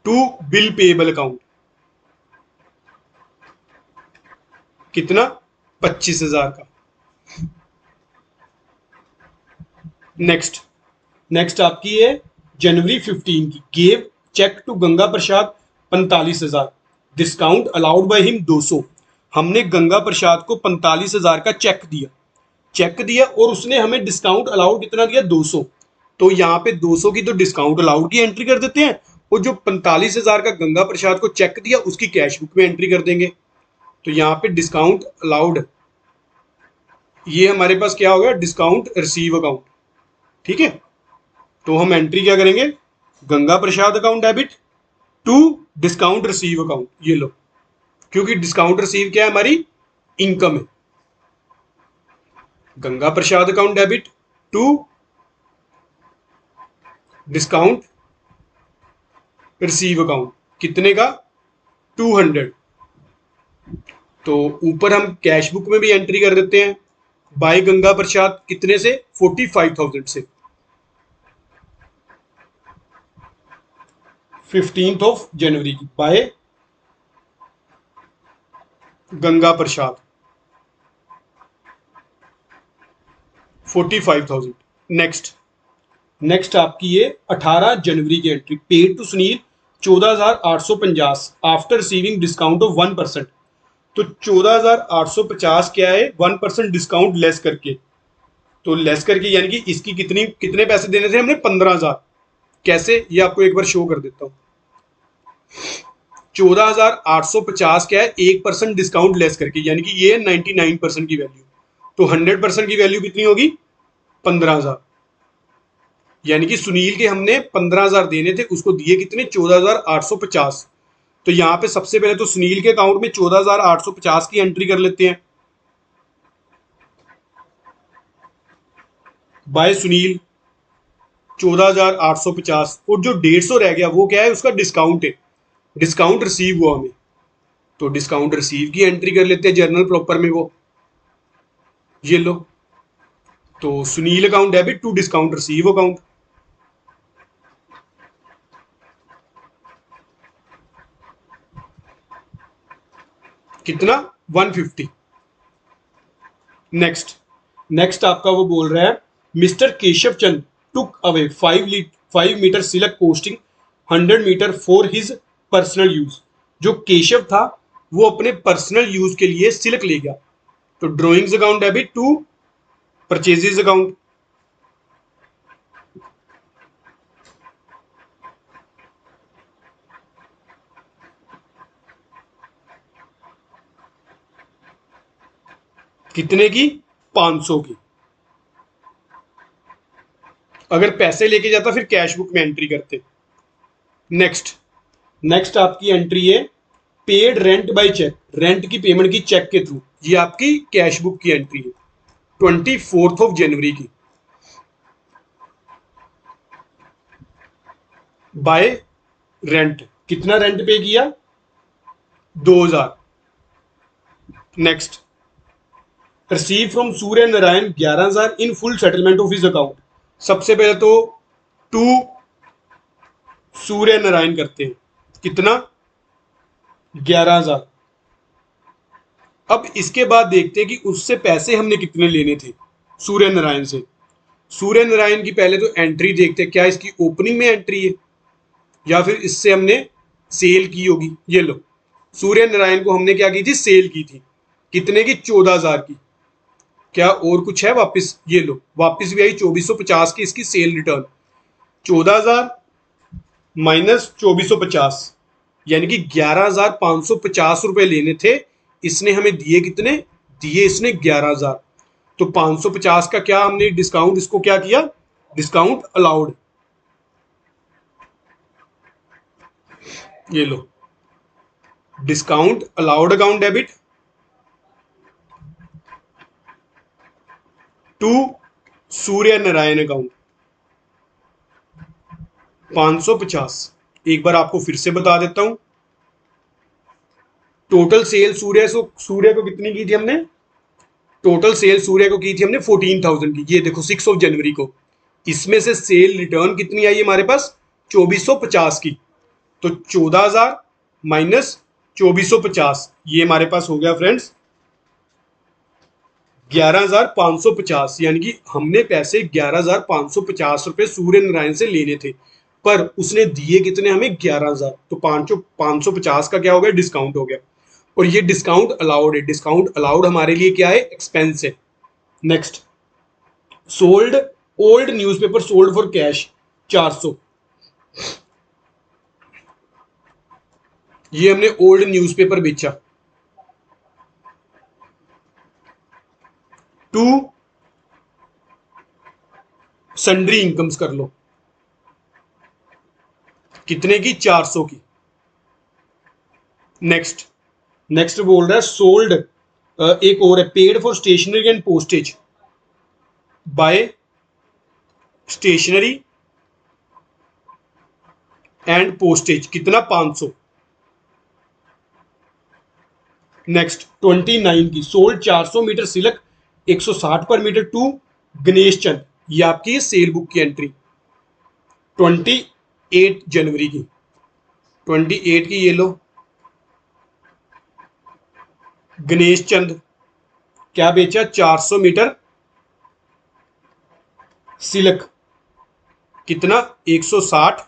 Speaker 1: to bill payable account, कितना, 25,000 का। नेक्स्ट आपकी है जनवरी 15 की, gave cheque to Ganga Prasad 45,000, discount allowed by him 200। हमने गंगा प्रसाद को 45,000 का चेक दिया और उसने हमें डिस्काउंट अलाउड कितना दिया, 200। तो यहाँ पे 200 की तो डिस्काउंट अलाउड की एंट्री कर देते हैं और जो 45,000 का गंगा प्रसाद को चेक दिया उसकी कैश बुक में एंट्री कर देंगे। तो यहाँ पे डिस्काउंट अलाउड, ये हमारे पास क्या होगा, डिस्काउंट रिसीव अकाउंट। ठीक है, तो हम एंट्री क्या करेंगे, Ganga Prasad account debit to discount receive account. ये लो, क्योंकि डिस्काउंट रिसीव क्या है, हमारी इनकम है। Ganga Prasad account debit to discount receive account, कितने का, 200। तो ऊपर हम कैश बुक में भी एंट्री कर देते हैं, बाय गंगा प्रसाद कितने से, 45,000 से, 15 जनवरी की, बाय गंगा प्रसाद 45,000। नेक्स्ट आपकी ये 18 जनवरी की entry, paid to Sunil 14,850 after receiving discount of 1%। तो 14,850 क्या है, 1% डिस्काउंट लेस करके। तो लेस करके यानी कि इसकी कितने पैसे देने थे हमने, 15,000। कैसे, ये आपको एक बार शो कर देता हूं। 14,850 क्या है, 1% डिस्काउंट लेस करके, यानी कि ये 99% की वैल्यू। तो 100% की वैल्यू कितनी होगी, 15,000। यानी कि सुनील के हमने 15,000 देने थे, उसको दिए कितने, 14,850। तो यहां पे सबसे पहले तो सुनील के अकाउंट में 14,850 की एंट्री कर लेते हैं, बाय सुनील 14,850। और जो 150 रह गया वो क्या है, उसका डिस्काउंट है, डिस्काउंट रिसीव हुआ हमें। तो डिस्काउंट रिसीव की एंट्री कर लेते हैं जर्नल प्रॉपर में, वो ये लो। तो Sunil account debit to discount receive account, कितना, 150। नेक्स्ट, नेक्स्ट आपका वो बोल रहा है, mister Keshav Chand took away 5 metre silk costing 100 metre for his personal use. जो केशव था वो अपने पर्सनल यूज के लिए सिलक ले गया। तो drawings account debit to purchases account, कितने की, 500 की। अगर पैसे लेके जाता फिर कैश बुक में एंट्री करते। नेक्स्ट, नेक्स्ट आपकी एंट्री है paid rent by cheque, rent की पेमेंट की चेक के थ्रू। ये आपकी कैश बुक की एंट्री है 24 जनवरी की। बाय रेंट, कितना रेंट पे किया, 2,000। Next, receive from Surya Narayan 11,000 in full settlement of his account. सबसे पहले तो टू सूर्य नारायण करते हैं, कितना, 11,000। अब इसके बाद देखते हैं कि उससे पैसे हमने कितने लेने थे सूर्य नारायण से। सूर्य नारायण की पहले तो एंट्री देखते हैं, क्या इसकी ओपनिंग में एंट्री है या फिर इससे हमने सेल की होगी। ये लो, सूर्य नारायण को हमने क्या की थी, सेल की थी, कितने की, 14,000 की। क्या और कुछ है वापस, ये लो वापस भी आई 2450 की इसकी सेल रिटर्न। 14,000 माइनस 2450, यानी कि 11,550 रुपए लेने थे, इसने हमें दिए कितने, दिए इसने 11,000। तो 550 का क्या हमने डिस्काउंट इसको क्या किया, डिस्काउंट अलाउड। ये लो, discount allowed account debit to Surya Narayan account 550। एक बार आपको फिर से बता देता हूं, टोटल सेल सूर्य को कितनी की थी हमने, टोटल सेल सूर्य को की थी हमने 14,000 की। ये देखो 6 जनवरी को, इसमें से सेल रिटर्न कितनी आई हमारे पास, 2450 की। तो 14,000 माइनस 2450, ये हमारे पास हो गया फ्रेंड्स 11,550। यानी कि हमने पैसे 11,550 रुपए सूर्य नारायण से लेने थे, पर उसने दिए कितने हमें, 11,000। तो 550 का क्या हो गया, डिस्काउंट हो गया। और ये डिस्काउंट अलाउड है, डिस्काउंट अलाउड हमारे लिए क्या है, एक्सपेंस है। Next, sold old newspaper sold for cash 400। ये हमने ओल्ड न्यूज़पेपर बेचा टू सन्ड्री इनकम्स कर लो, कितने की, 400 की। नेक्स्ट, नेक्स्ट बोल रहा है सोल्ड, एक और है paid for stationery and postage by stationery and postage, कितना, 500। नेक्स्ट 29 की सोल्ड 400 मीटर सिलक 160 पर मीटर टू गणेश चंद। ये आपकी सेल बुक की एंट्री 28 जनवरी की, 28 की। ये लो, गणेश चंद क्या बेचा, 400 मीटर सिलक, कितना, 160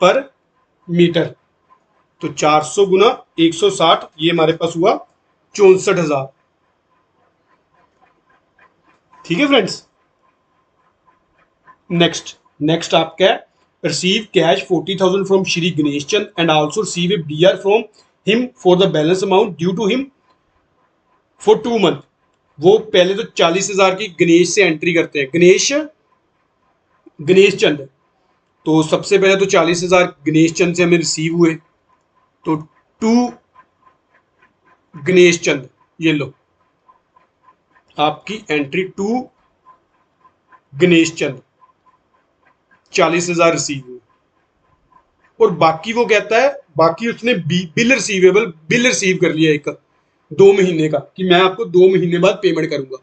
Speaker 1: पर मीटर। तो 400 गुना 160, ये हमारे पास हुआ 64,000। ठीक है फ्रेंड्स। नेक्स्ट, नेक्स्ट आपका है receive cash 40,000 from Shri Ganesh Chand and also receive a BR from him for the balance amount due to him for 2 month। वो पहले तो 40,000 की गणेश से एंट्री करते हैं, गणेश चंद। तो सबसे पहले तो 40,000 गणेश चंद से हमें रिसीव हुए, तो टू गणेश चंद, ये लो आपकी entry to Ganesh Chand, 40,000 receive हुए। और बाकी वो कहता है, बाकी उसने बिल रिसीव कर लिया एक 2 महीने का, कि मैं आपको 2 महीने बाद पेमेंट करूंगा।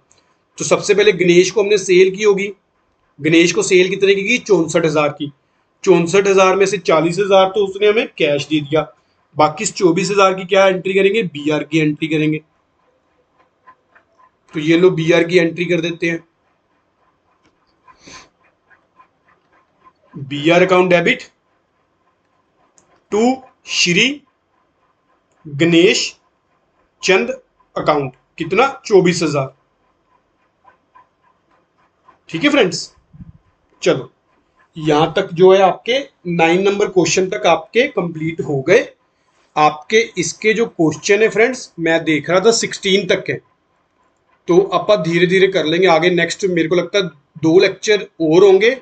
Speaker 1: तो सबसे पहले गणेश को हमने सेल की होगी, गणेश को सेल कितने की 64,000 की। 64,000 में से 40,000 तो उसने हमें कैश दे दिया, बाकी 24,000 की क्या एंट्री करेंगे, BR की एंट्री करेंगे। तो ये लो BR की एंट्री कर देते हैं। BR account debit to Shri Ganesh Chand account, कितना 24,000। ठीक है फ्रेंड्स, चलो यहां तक जो है आपके 9 नंबर क्वेश्चन तक आपके कंप्लीट हो गए। आपके इसके जो क्वेश्चन है फ्रेंड्स, मैं देख रहा था 16 तक है, तो आप धीरे धीरे कर लेंगे आगे। नेक्स्ट मेरे को लगता है 2 लेक्चर और होंगे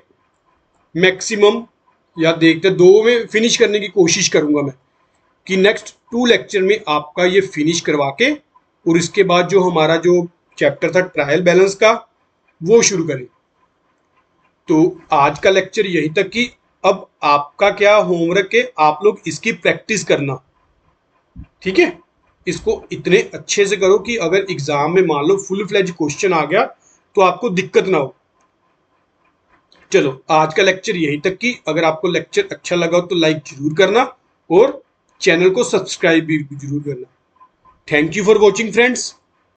Speaker 1: मैक्सिमम, या देखते 2 में फिनिश करने की कोशिश करूंगा मैं, कि नेक्स्ट 2 लेक्चर में आपका ये फिनिश करवा के, और इसके बाद जो हमारा जो चैप्टर था ट्रायल बैलेंस का, वो शुरू करें। तो आज का लेक्चर यहीं तक कि अब आपका क्या होमवर्क है, आप लोग इसकी प्रैक्टिस करना, ठीक है। इसको इतने अच्छे से करो कि अगर एग्जाम में मान लो फुल फ्लेज क्वेश्चन आ गया तो आपको दिक्कत ना हो। चलो आज का लेक्चर यहीं तक कि अगर आपको लेक्चर अच्छा लगा हो तो लाइक जरूर करना और चैनल को सब्सक्राइब भी जरूर करना। Thank you for watching friends.